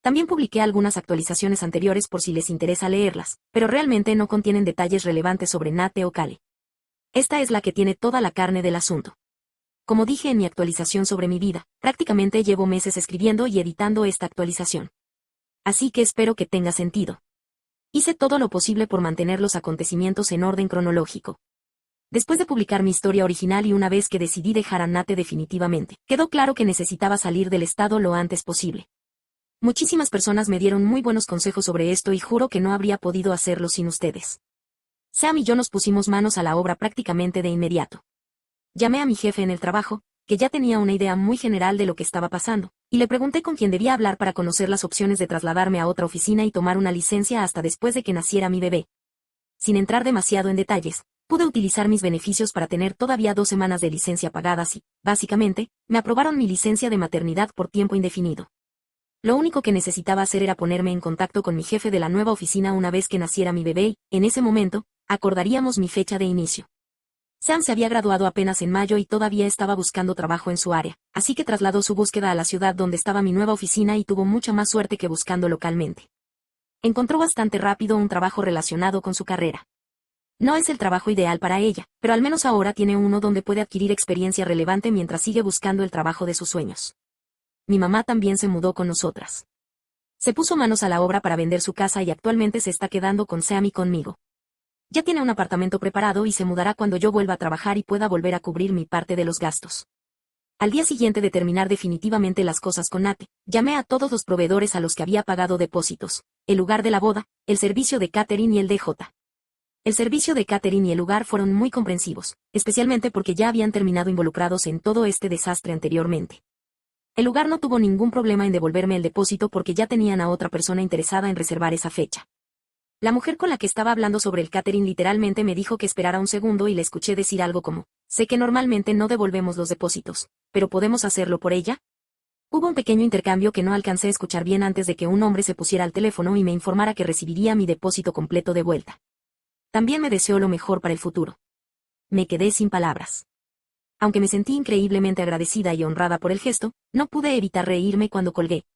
También publiqué algunas actualizaciones anteriores por si les interesa leerlas, pero realmente no contienen detalles relevantes sobre Nate o Kale. Esta es la que tiene toda la carne del asunto. Como dije en mi actualización sobre mi vida, prácticamente llevo meses escribiendo y editando esta actualización. Así que espero que tenga sentido. Hice todo lo posible por mantener los acontecimientos en orden cronológico. Después de publicar mi historia original y una vez que decidí dejar a Nate definitivamente, quedó claro que necesitaba salir del estado lo antes posible. Muchísimas personas me dieron muy buenos consejos sobre esto y juro que no habría podido hacerlo sin ustedes. Sam y yo nos pusimos manos a la obra prácticamente de inmediato. Llamé a mi jefe en el trabajo, que ya tenía una idea muy general de lo que estaba pasando, y le pregunté con quién debía hablar para conocer las opciones de trasladarme a otra oficina y tomar una licencia hasta después de que naciera mi bebé. Sin entrar demasiado en detalles, pude utilizar mis beneficios para tener todavía 2 semanas de licencia pagadas y, básicamente, me aprobaron mi licencia de maternidad por tiempo indefinido. Lo único que necesitaba hacer era ponerme en contacto con mi jefe de la nueva oficina una vez que naciera mi bebé y, en ese momento, acordaríamos mi fecha de inicio. Sam se había graduado apenas en mayo y todavía estaba buscando trabajo en su área, así que trasladó su búsqueda a la ciudad donde estaba mi nueva oficina y tuvo mucha más suerte que buscando localmente. Encontró bastante rápido un trabajo relacionado con su carrera. No es el trabajo ideal para ella, pero al menos ahora tiene uno donde puede adquirir experiencia relevante mientras sigue buscando el trabajo de sus sueños. Mi mamá también se mudó con nosotras. Se puso manos a la obra para vender su casa y actualmente se está quedando con Sam y conmigo. Ya tiene un apartamento preparado y se mudará cuando yo vuelva a trabajar y pueda volver a cubrir mi parte de los gastos. Al día siguiente de terminar definitivamente las cosas con Nate, llamé a todos los proveedores a los que había pagado depósitos, el lugar de la boda, el servicio de catering y el DJ. El servicio de catering y el lugar fueron muy comprensivos, especialmente porque ya habían terminado involucrados en todo este desastre anteriormente. El lugar no tuvo ningún problema en devolverme el depósito porque ya tenían a otra persona interesada en reservar esa fecha. La mujer con la que estaba hablando sobre el catering literalmente me dijo que esperara un segundo y le escuché decir algo como, sé que normalmente no devolvemos los depósitos, pero ¿podemos hacerlo por ella? Hubo un pequeño intercambio que no alcancé a escuchar bien antes de que un hombre se pusiera al teléfono y me informara que recibiría mi depósito completo de vuelta. También me deseó lo mejor para el futuro. Me quedé sin palabras. Aunque me sentí increíblemente agradecida y honrada por el gesto, no pude evitar reírme cuando colgué.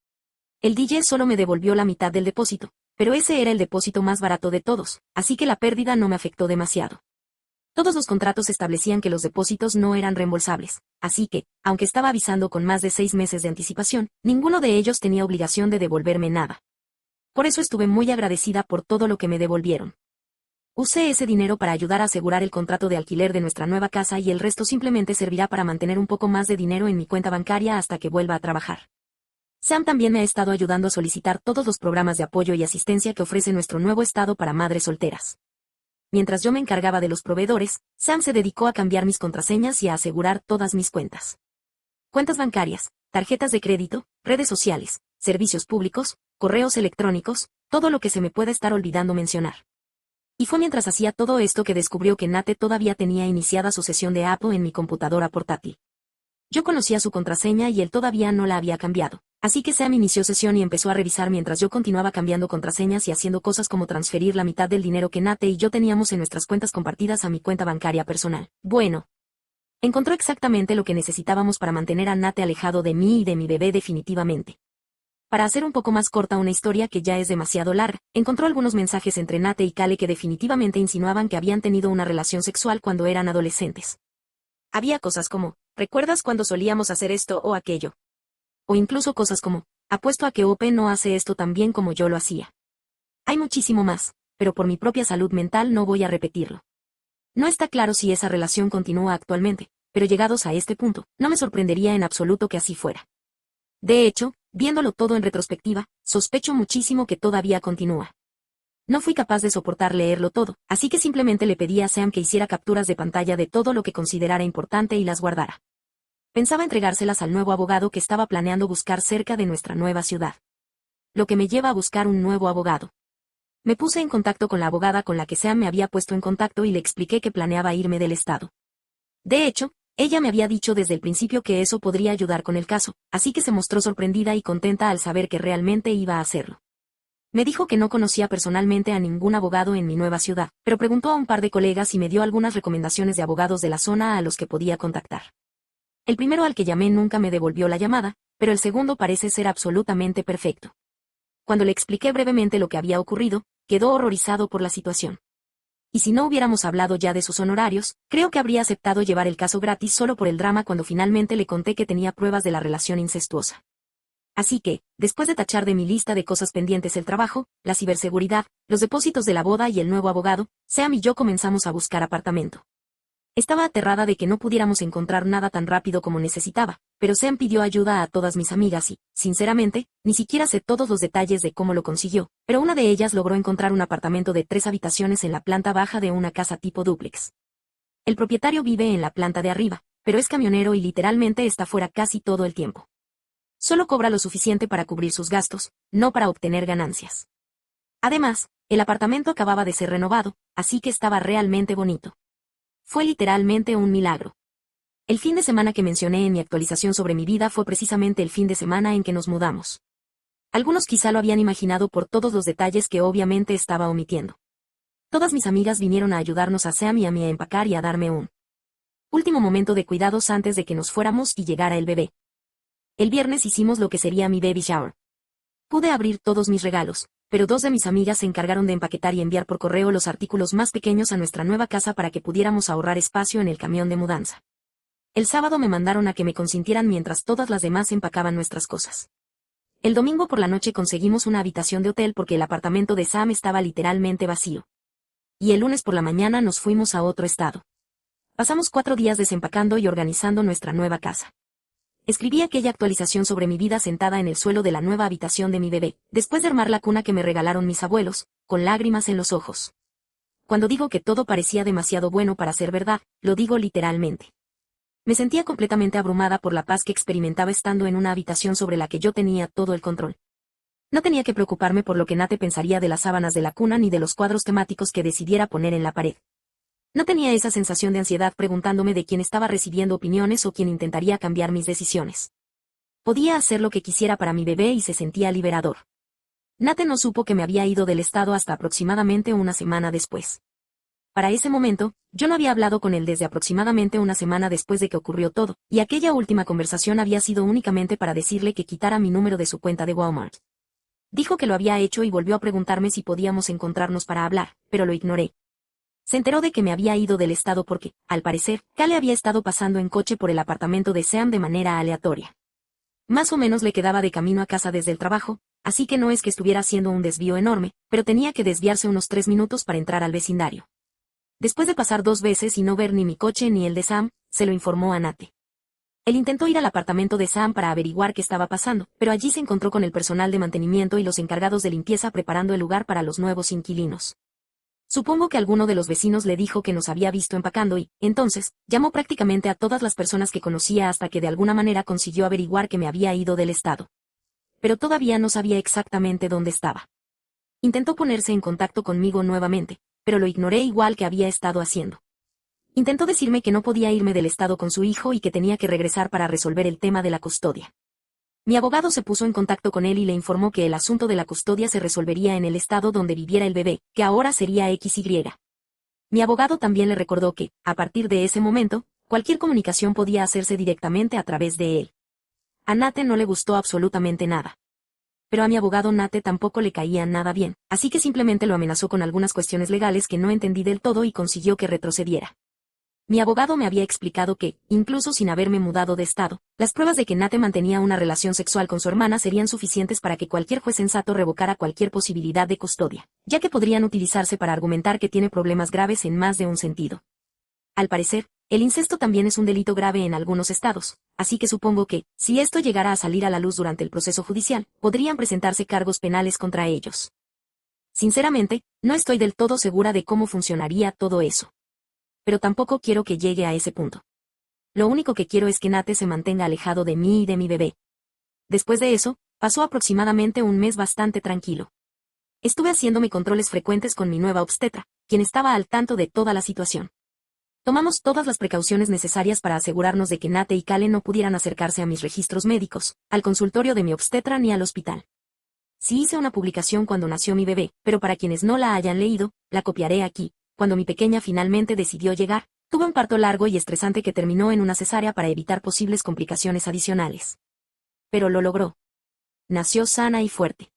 El DJ solo me devolvió la mitad del depósito, pero ese era el depósito más barato de todos, así que la pérdida no me afectó demasiado. Todos los contratos establecían que los depósitos no eran reembolsables, así que, aunque estaba avisando con más de 6 meses de anticipación, ninguno de ellos tenía obligación de devolverme nada. Por eso estuve muy agradecida por todo lo que me devolvieron. Usé ese dinero para ayudar a asegurar el contrato de alquiler de nuestra nueva casa y el resto simplemente servirá para mantener un poco más de dinero en mi cuenta bancaria hasta que vuelva a trabajar. Sam también me ha estado ayudando a solicitar todos los programas de apoyo y asistencia que ofrece nuestro nuevo estado para madres solteras. Mientras yo me encargaba de los proveedores, Sam se dedicó a cambiar mis contraseñas y a asegurar todas mis cuentas. Cuentas bancarias, tarjetas de crédito, redes sociales, servicios públicos, correos electrónicos, todo lo que se me pueda estar olvidando mencionar. Y fue mientras hacía todo esto que descubrió que Nate todavía tenía iniciada su sesión de Apple en mi computadora portátil. Yo conocía su contraseña y él todavía no la había cambiado, así que Sam inició sesión y empezó a revisar mientras yo continuaba cambiando contraseñas y haciendo cosas como transferir la mitad del dinero que Nate y yo teníamos en nuestras cuentas compartidas a mi cuenta bancaria personal. Bueno, encontró exactamente lo que necesitábamos para mantener a Nate alejado de mí y de mi bebé definitivamente. Para hacer un poco más corta una historia que ya es demasiado larga, encontró algunos mensajes entre Nate y Kale que definitivamente insinuaban que habían tenido una relación sexual cuando eran adolescentes. Había cosas como, ¿recuerdas cuando solíamos hacer esto o aquello? O incluso cosas como, apuesto a que Ope no hace esto tan bien como yo lo hacía. Hay muchísimo más, pero por mi propia salud mental no voy a repetirlo. No está claro si esa relación continúa actualmente, pero llegados a este punto, no me sorprendería en absoluto que así fuera. De hecho, viéndolo todo en retrospectiva, sospecho muchísimo que todavía continúa. No fui capaz de soportar leerlo todo, así que simplemente le pedí a Sam que hiciera capturas de pantalla de todo lo que considerara importante y las guardara. Pensaba entregárselas al nuevo abogado que estaba planeando buscar cerca de nuestra nueva ciudad. Lo que me lleva a buscar un nuevo abogado. Me puse en contacto con la abogada con la que Sam me había puesto en contacto y le expliqué que planeaba irme del estado. De hecho, ella me había dicho desde el principio que eso podría ayudar con el caso, así que se mostró sorprendida y contenta al saber que realmente iba a hacerlo. Me dijo que no conocía personalmente a ningún abogado en mi nueva ciudad, pero preguntó a un par de colegas y me dio algunas recomendaciones de abogados de la zona a los que podía contactar. El primero al que llamé nunca me devolvió la llamada, pero el segundo parece ser absolutamente perfecto. Cuando le expliqué brevemente lo que había ocurrido, quedó horrorizado por la situación. y si no hubiéramos hablado ya de sus honorarios, creo que habría aceptado llevar el caso gratis solo por el drama cuando finalmente le conté que tenía pruebas de la relación incestuosa. Así que, después de tachar de mi lista de cosas pendientes el trabajo, la ciberseguridad, los depósitos de la boda y el nuevo abogado, Sam y yo comenzamos a buscar apartamento. Estaba aterrada de que no pudiéramos encontrar nada tan rápido como necesitaba, pero Sam pidió ayuda a todas mis amigas y, sinceramente, ni siquiera sé todos los detalles de cómo lo consiguió, pero una de ellas logró encontrar un apartamento de 3 habitaciones en la planta baja de una casa tipo dúplex. El propietario vive en la planta de arriba, pero es camionero y literalmente está fuera casi todo el tiempo. Solo cobra lo suficiente para cubrir sus gastos, no para obtener ganancias. Además, el apartamento acababa de ser renovado, así que estaba realmente bonito. Fue literalmente un milagro. El fin de semana que mencioné en mi actualización sobre mi vida fue precisamente el fin de semana en que nos mudamos. Algunos quizá lo habían imaginado por todos los detalles que obviamente estaba omitiendo. Todas mis amigas vinieron a ayudarnos a Sam y a mí a empacar y a darme un último momento de cuidados antes de que nos fuéramos y llegara el bebé. El viernes hicimos lo que sería mi baby shower. Pude abrir todos mis regalos, pero 2 de mis amigas se encargaron de empaquetar y enviar por correo los artículos más pequeños a nuestra nueva casa para que pudiéramos ahorrar espacio en el camión de mudanza. El sábado me mandaron a que me consintieran mientras todas las demás empacaban nuestras cosas. El domingo por la noche conseguimos una habitación de hotel porque el apartamento de Sam estaba literalmente vacío. Y el lunes por la mañana nos fuimos a otro estado. Pasamos 4 días desempacando y organizando nuestra nueva casa. Escribí aquella actualización sobre mi vida sentada en el suelo de la nueva habitación de mi bebé, después de armar la cuna que me regalaron mis abuelos, con lágrimas en los ojos. Cuando digo que todo parecía demasiado bueno para ser verdad, lo digo literalmente. Me sentía completamente abrumada por la paz que experimentaba estando en una habitación sobre la que yo tenía todo el control. No tenía que preocuparme por lo que Nate pensaría de las sábanas de la cuna ni de los cuadros temáticos que decidiera poner en la pared. No tenía esa sensación de ansiedad preguntándome de quién estaba recibiendo opiniones o quién intentaría cambiar mis decisiones. Podía hacer lo que quisiera para mi bebé y se sentía liberador. Nate no supo que me había ido del estado hasta aproximadamente una semana después. Para ese momento, yo no había hablado con él desde aproximadamente una semana después de que ocurrió todo, y aquella última conversación había sido únicamente para decirle que quitara mi número de su cuenta de Walmart. Dijo que lo había hecho y volvió a preguntarme si podíamos encontrarnos para hablar, pero lo ignoré. Se enteró de que me había ido del estado porque, al parecer, Kale había estado pasando en coche por el apartamento de Sam de manera aleatoria. Más o menos le quedaba de camino a casa desde el trabajo, así que no es que estuviera haciendo un desvío enorme, pero tenía que desviarse unos 3 minutos para entrar al vecindario. Después de pasar 2 veces y no ver ni mi coche ni el de Sam, se lo informó a Nate. Él intentó ir al apartamento de Sam para averiguar qué estaba pasando, pero allí se encontró con el personal de mantenimiento y los encargados de limpieza preparando el lugar para los nuevos inquilinos. Supongo que alguno de los vecinos le dijo que nos había visto empacando y, entonces, llamó prácticamente a todas las personas que conocía hasta que de alguna manera consiguió averiguar que me había ido del estado. Pero todavía no sabía exactamente dónde estaba. Intentó ponerse en contacto conmigo nuevamente, pero lo ignoré igual que había estado haciendo. Intentó decirme que no podía irme del estado con su hijo y que tenía que regresar para resolver el tema de la custodia. Mi abogado se puso en contacto con él y le informó que el asunto de la custodia se resolvería en el estado donde viviera el bebé, que ahora sería XY. Mi abogado también le recordó que, a partir de ese momento, cualquier comunicación podía hacerse directamente a través de él. A Nate no le gustó absolutamente nada. Pero a mi abogado Nate tampoco le caía nada bien, así que simplemente lo amenazó con algunas cuestiones legales que no entendí del todo y consiguió que retrocediera. Mi abogado me había explicado que, incluso sin haberme mudado de estado, las pruebas de que Nate mantenía una relación sexual con su hermana serían suficientes para que cualquier juez sensato revocara cualquier posibilidad de custodia, ya que podrían utilizarse para argumentar que tiene problemas graves en más de un sentido. Al parecer, el incesto también es un delito grave en algunos estados, así que supongo que, si esto llegara a salir a la luz durante el proceso judicial, podrían presentarse cargos penales contra ellos. Sinceramente, no estoy del todo segura de cómo funcionaría todo eso. Pero tampoco quiero que llegue a ese punto. Lo único que quiero es que Nate se mantenga alejado de mí y de mi bebé. Después de eso, pasó aproximadamente un mes bastante tranquilo. Estuve haciéndome controles frecuentes con mi nueva obstetra, quien estaba al tanto de toda la situación. Tomamos todas las precauciones necesarias para asegurarnos de que Nate y Kale no pudieran acercarse a mis registros médicos, al consultorio de mi obstetra ni al hospital. Sí hice una publicación cuando nació mi bebé, pero para quienes no la hayan leído, la copiaré aquí. Cuando mi pequeña finalmente decidió llegar, tuve un parto largo y estresante que terminó en una cesárea para evitar posibles complicaciones adicionales. Pero lo logró. Nació sana y fuerte.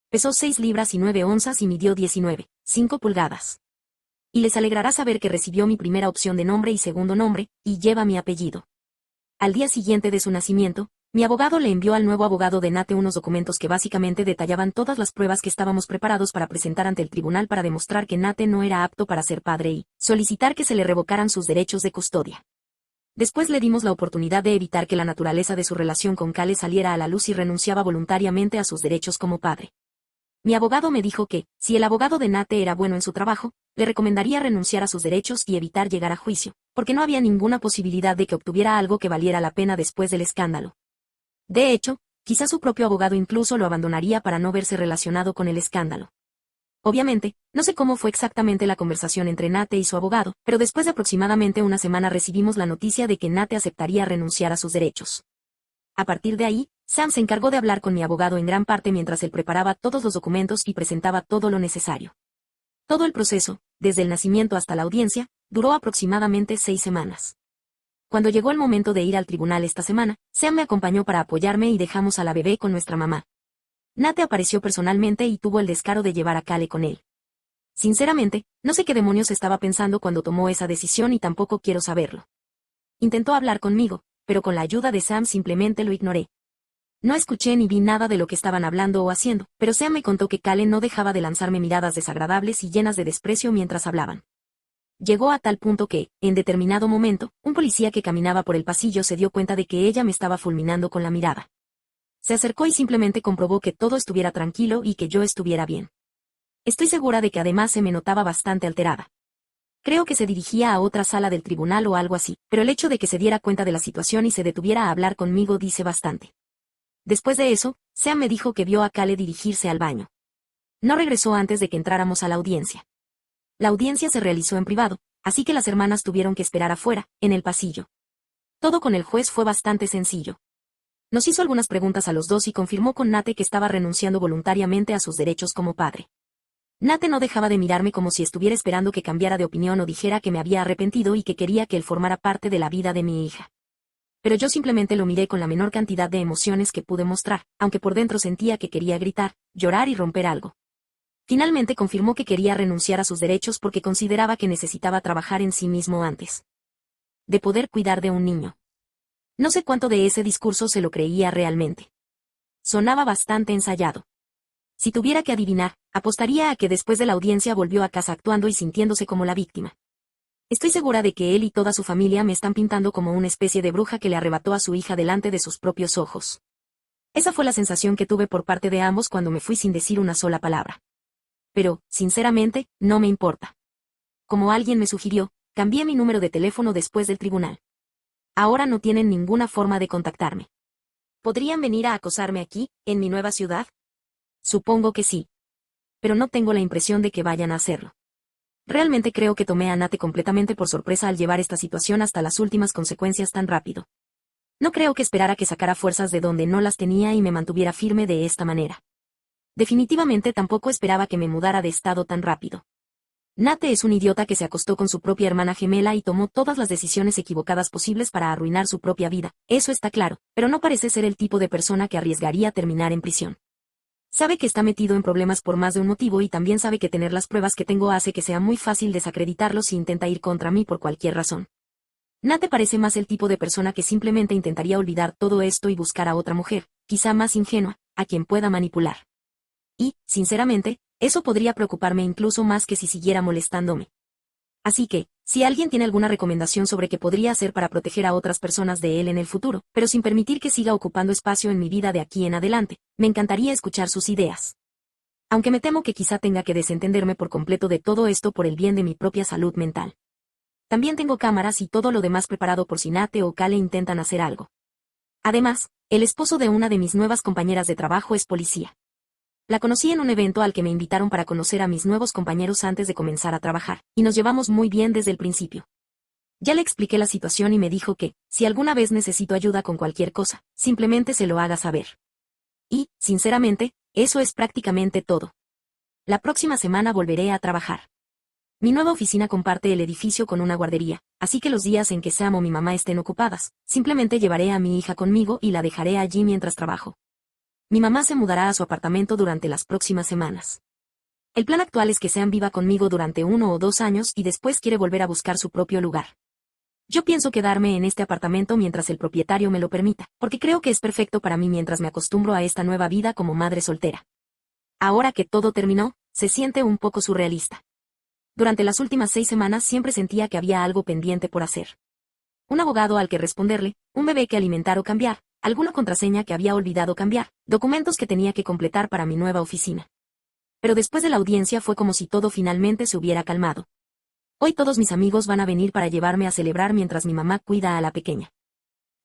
Pesó 6 libras y 9 onzas y midió 19,5 pulgadas. Y les alegrará saber que recibió mi primera opción de nombre y segundo nombre, y lleva mi apellido. Al día siguiente de su nacimiento, mi abogado le envió al nuevo abogado de Nate unos documentos que básicamente detallaban todas las pruebas que estábamos preparados para presentar ante el tribunal para demostrar que Nate no era apto para ser padre y solicitar que se le revocaran sus derechos de custodia. Después le dimos la oportunidad de evitar que la naturaleza de su relación con Cale saliera a la luz y renunciaba voluntariamente a sus derechos como padre. Mi abogado me dijo que, si el abogado de Nate era bueno en su trabajo, le recomendaría renunciar a sus derechos y evitar llegar a juicio, porque no había ninguna posibilidad de que obtuviera algo que valiera la pena después del escándalo. De hecho, quizá su propio abogado incluso lo abandonaría para no verse relacionado con el escándalo. Obviamente, no sé cómo fue exactamente la conversación entre Nate y su abogado, pero después de aproximadamente una semana recibimos la noticia de que Nate aceptaría renunciar a sus derechos. A partir de ahí, Sam se encargó de hablar con mi abogado en gran parte mientras él preparaba todos los documentos y presentaba todo lo necesario. Todo el proceso, desde el nacimiento hasta la audiencia, duró aproximadamente 6 semanas. Cuando llegó el momento de ir al tribunal esta semana, Sam me acompañó para apoyarme y dejamos a la bebé con nuestra mamá. Nate apareció personalmente y tuvo el descaro de llevar a Cale con él. Sinceramente, no sé qué demonios estaba pensando cuando tomó esa decisión y tampoco quiero saberlo. Intentó hablar conmigo, pero con la ayuda de Sam simplemente lo ignoré. No escuché ni vi nada de lo que estaban hablando o haciendo, pero Sam me contó que Cale no dejaba de lanzarme miradas desagradables y llenas de desprecio mientras hablaban. Llegó a tal punto que, en determinado momento, un policía que caminaba por el pasillo se dio cuenta de que ella me estaba fulminando con la mirada. Se acercó y simplemente comprobó que todo estuviera tranquilo y que yo estuviera bien. Estoy segura de que además se me notaba bastante alterada. Creo que se dirigía a otra sala del tribunal o algo así, pero el hecho de que se diera cuenta de la situación y se detuviera a hablar conmigo dice bastante. Después de eso, Sam me dijo que vio a Cale dirigirse al baño. No regresó antes de que entráramos a la audiencia. La audiencia se realizó en privado, así que las hermanas tuvieron que esperar afuera, en el pasillo. Todo con el juez fue bastante sencillo. Nos hizo algunas preguntas a los dos y confirmó con Nate que estaba renunciando voluntariamente a sus derechos como padre. Nate no dejaba de mirarme como si estuviera esperando que cambiara de opinión o dijera que me había arrepentido y que quería que él formara parte de la vida de mi hija. Pero yo simplemente lo miré con la menor cantidad de emociones que pude mostrar, aunque por dentro sentía que quería gritar, llorar y romper algo. Finalmente confirmó que quería renunciar a sus derechos porque consideraba que necesitaba trabajar en sí mismo antes de poder cuidar de un niño. No sé cuánto de ese discurso se lo creía realmente. Sonaba bastante ensayado. Si tuviera que adivinar, apostaría a que después de la audiencia volvió a casa actuando y sintiéndose como la víctima. Estoy segura de que él y toda su familia me están pintando como una especie de bruja que le arrebató a su hija delante de sus propios ojos. Esa fue la sensación que tuve por parte de ambos cuando me fui sin decir una sola palabra. Pero, sinceramente, no me importa. Como alguien me sugirió, cambié mi número de teléfono después del tribunal. Ahora no tienen ninguna forma de contactarme. ¿Podrían venir a acosarme aquí, en mi nueva ciudad? Supongo que sí. Pero no tengo la impresión de que vayan a hacerlo. Realmente creo que tomé a Nate completamente por sorpresa al llevar esta situación hasta las últimas consecuencias tan rápido. No creo que esperara que sacara fuerzas de donde no las tenía y me mantuviera firme de esta manera. Definitivamente tampoco esperaba que me mudara de estado tan rápido. Nate es un idiota que se acostó con su propia hermana gemela y tomó todas las decisiones equivocadas posibles para arruinar su propia vida, eso está claro, pero no parece ser el tipo de persona que arriesgaría terminar en prisión. Sabe que está metido en problemas por más de un motivo y también sabe que tener las pruebas que tengo hace que sea muy fácil desacreditarlo si intenta ir contra mí por cualquier razón. Nate parece más el tipo de persona que simplemente intentaría olvidar todo esto y buscar a otra mujer, quizá más ingenua, a quien pueda manipular. Y, sinceramente, eso podría preocuparme incluso más que si siguiera molestándome. Así que, si alguien tiene alguna recomendación sobre qué podría hacer para proteger a otras personas de él en el futuro, pero sin permitir que siga ocupando espacio en mi vida de aquí en adelante, me encantaría escuchar sus ideas. Aunque me temo que quizá tenga que desentenderme por completo de todo esto por el bien de mi propia salud mental. También tengo cámaras y todo lo demás preparado por si Nate o Cale intentan hacer algo. Además, el esposo de una de mis nuevas compañeras de trabajo es policía. La conocí en un evento al que me invitaron para conocer a mis nuevos compañeros antes de comenzar a trabajar, y nos llevamos muy bien desde el principio. Ya le expliqué la situación y me dijo que, si alguna vez necesito ayuda con cualquier cosa, simplemente se lo haga saber. Y, sinceramente, eso es prácticamente todo. La próxima semana volveré a trabajar. Mi nueva oficina comparte el edificio con una guardería, así que los días en que Sam o mi mamá estén ocupadas, simplemente llevaré a mi hija conmigo y la dejaré allí mientras trabajo. Mi mamá se mudará a su apartamento durante las próximas semanas. El plan actual es que Sean viva conmigo durante 1 o 2 años y después quiere volver a buscar su propio lugar. Yo pienso quedarme en este apartamento mientras el propietario me lo permita, porque creo que es perfecto para mí mientras me acostumbro a esta nueva vida como madre soltera. Ahora que todo terminó, se siente un poco surrealista. Durante las últimas 6 semanas siempre sentía que había algo pendiente por hacer. Un abogado al que responderle, un bebé que alimentar o cambiar, alguna contraseña que había olvidado cambiar, documentos que tenía que completar para mi nueva oficina. Pero después de la audiencia fue como si todo finalmente se hubiera calmado. Hoy todos mis amigos van a venir para llevarme a celebrar mientras mi mamá cuida a la pequeña.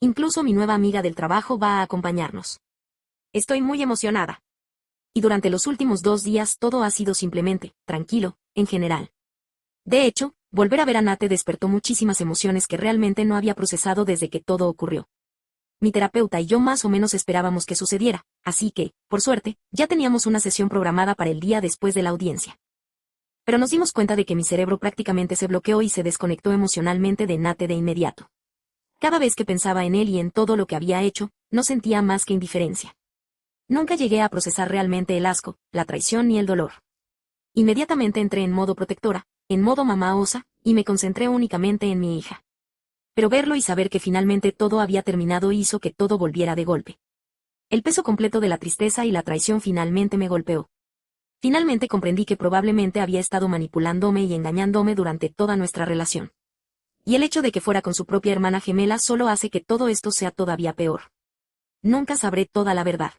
Incluso mi nueva amiga del trabajo va a acompañarnos. Estoy muy emocionada. Y durante los últimos 2 días todo ha sido simplemente, tranquilo, en general. De hecho, volver a ver a Nate despertó muchísimas emociones que realmente no había procesado desde que todo ocurrió. Mi terapeuta y yo más o menos esperábamos que sucediera, así que, por suerte, ya teníamos una sesión programada para el día después de la audiencia. Pero nos dimos cuenta de que mi cerebro prácticamente se bloqueó y se desconectó emocionalmente de Nate de inmediato. Cada vez que pensaba en él y en todo lo que había hecho, no sentía más que indiferencia. Nunca llegué a procesar realmente el asco, la traición ni el dolor. Inmediatamente entré en modo protectora, en modo mamá osa, y me concentré únicamente en mi hija. Pero verlo y saber que finalmente todo había terminado hizo que todo volviera de golpe. El peso completo de la tristeza y la traición finalmente me golpeó. Finalmente comprendí que probablemente había estado manipulándome y engañándome durante toda nuestra relación. Y el hecho de que fuera con su propia hermana gemela solo hace que todo esto sea todavía peor. Nunca sabré toda la verdad.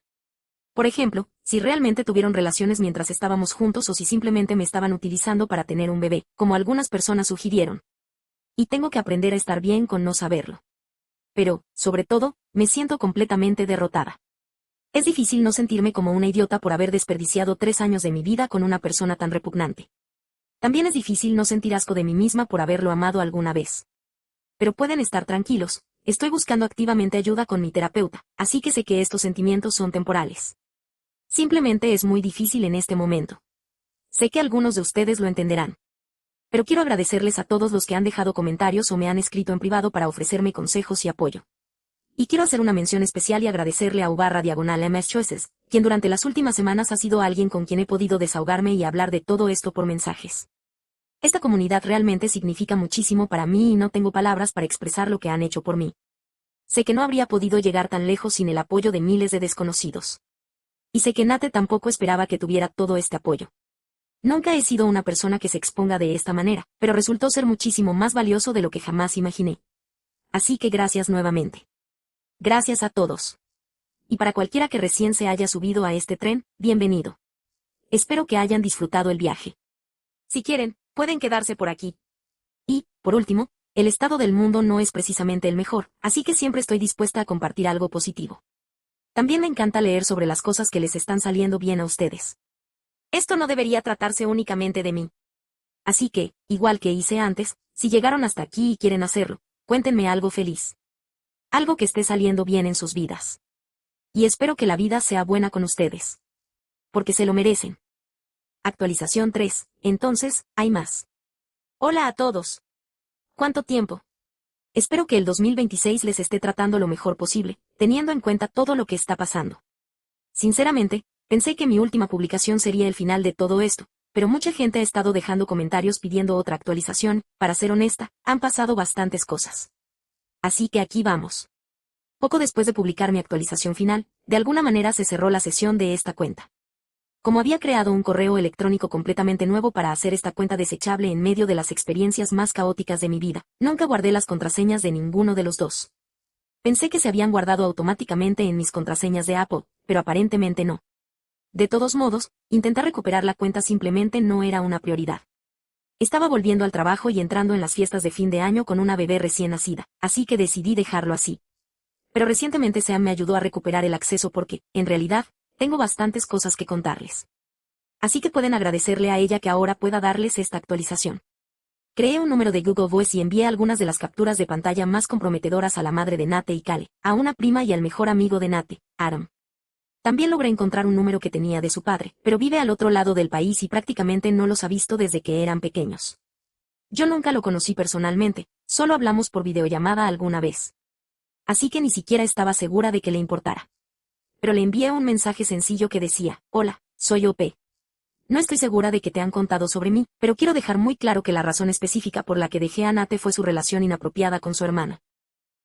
Por ejemplo, si realmente tuvieron relaciones mientras estábamos juntos o si simplemente me estaban utilizando para tener un bebé, como algunas personas sugirieron. Y tengo que aprender a estar bien con no saberlo. Pero, sobre todo, me siento completamente derrotada. Es difícil no sentirme como una idiota por haber desperdiciado 3 años de mi vida con una persona tan repugnante. También es difícil no sentir asco de mí misma por haberlo amado alguna vez. Pero pueden estar tranquilos, estoy buscando activamente ayuda con mi terapeuta, así que sé que estos sentimientos son temporales. Simplemente es muy difícil en este momento. Sé que algunos de ustedes lo entenderán. Pero quiero agradecerles a todos los que han dejado comentarios o me han escrito en privado para ofrecerme consejos y apoyo. Y quiero hacer una mención especial y agradecerle a U/MS Choices, quien durante las últimas semanas ha sido alguien con quien he podido desahogarme y hablar de todo esto por mensajes. Esta comunidad realmente significa muchísimo para mí y no tengo palabras para expresar lo que han hecho por mí. Sé que no habría podido llegar tan lejos sin el apoyo de miles de desconocidos. Y sé que Nate tampoco esperaba que tuviera todo este apoyo. Nunca he sido una persona que se exponga de esta manera, pero resultó ser muchísimo más valioso de lo que jamás imaginé. Así que gracias nuevamente. Gracias a todos. Y para cualquiera que recién se haya subido a este tren, bienvenido. Espero que hayan disfrutado el viaje. Si quieren, pueden quedarse por aquí. Y, por último, el estado del mundo no es precisamente el mejor, así que siempre estoy dispuesta a compartir algo positivo. También me encanta leer sobre las cosas que les están saliendo bien a ustedes. Esto no debería tratarse únicamente de mí. Así que, igual que hice antes, si llegaron hasta aquí y quieren hacerlo, cuéntenme algo feliz. Algo que esté saliendo bien en sus vidas. Y espero que la vida sea buena con ustedes. Porque se lo merecen. Actualización 3, entonces, hay más. Hola a todos. ¿Cuánto tiempo? Espero que el 2026 les esté tratando lo mejor posible, teniendo en cuenta todo lo que está pasando. Sinceramente, pensé que mi última publicación sería el final de todo esto, pero mucha gente ha estado dejando comentarios pidiendo otra actualización, para ser honesta, han pasado bastantes cosas. Así que aquí vamos. Poco después de publicar mi actualización final, de alguna manera se cerró la sesión de esta cuenta. Como había creado un correo electrónico completamente nuevo para hacer esta cuenta desechable en medio de las experiencias más caóticas de mi vida, nunca guardé las contraseñas de ninguno de los dos. Pensé que se habían guardado automáticamente en mis contraseñas de Apple, pero aparentemente no. De todos modos, intentar recuperar la cuenta simplemente no era una prioridad. Estaba volviendo al trabajo y entrando en las fiestas de fin de año con una bebé recién nacida, así que decidí dejarlo así. Pero recientemente Sam me ayudó a recuperar el acceso porque, en realidad, tengo bastantes cosas que contarles. Así que pueden agradecerle a ella que ahora pueda darles esta actualización. Creé un número de Google Voice y envié algunas de las capturas de pantalla más comprometedoras a la madre de Nate y Kale, a una prima y al mejor amigo de Nate, Adam. También logré encontrar un número que tenía de su padre, pero vive al otro lado del país y prácticamente no los ha visto desde que eran pequeños. Yo nunca lo conocí personalmente, solo hablamos por videollamada alguna vez. Así que ni siquiera estaba segura de que le importara. Pero le envié un mensaje sencillo que decía, hola, soy OP. No estoy segura de que te han contado sobre mí, pero quiero dejar muy claro que la razón específica por la que dejé a Nate fue su relación inapropiada con su hermana.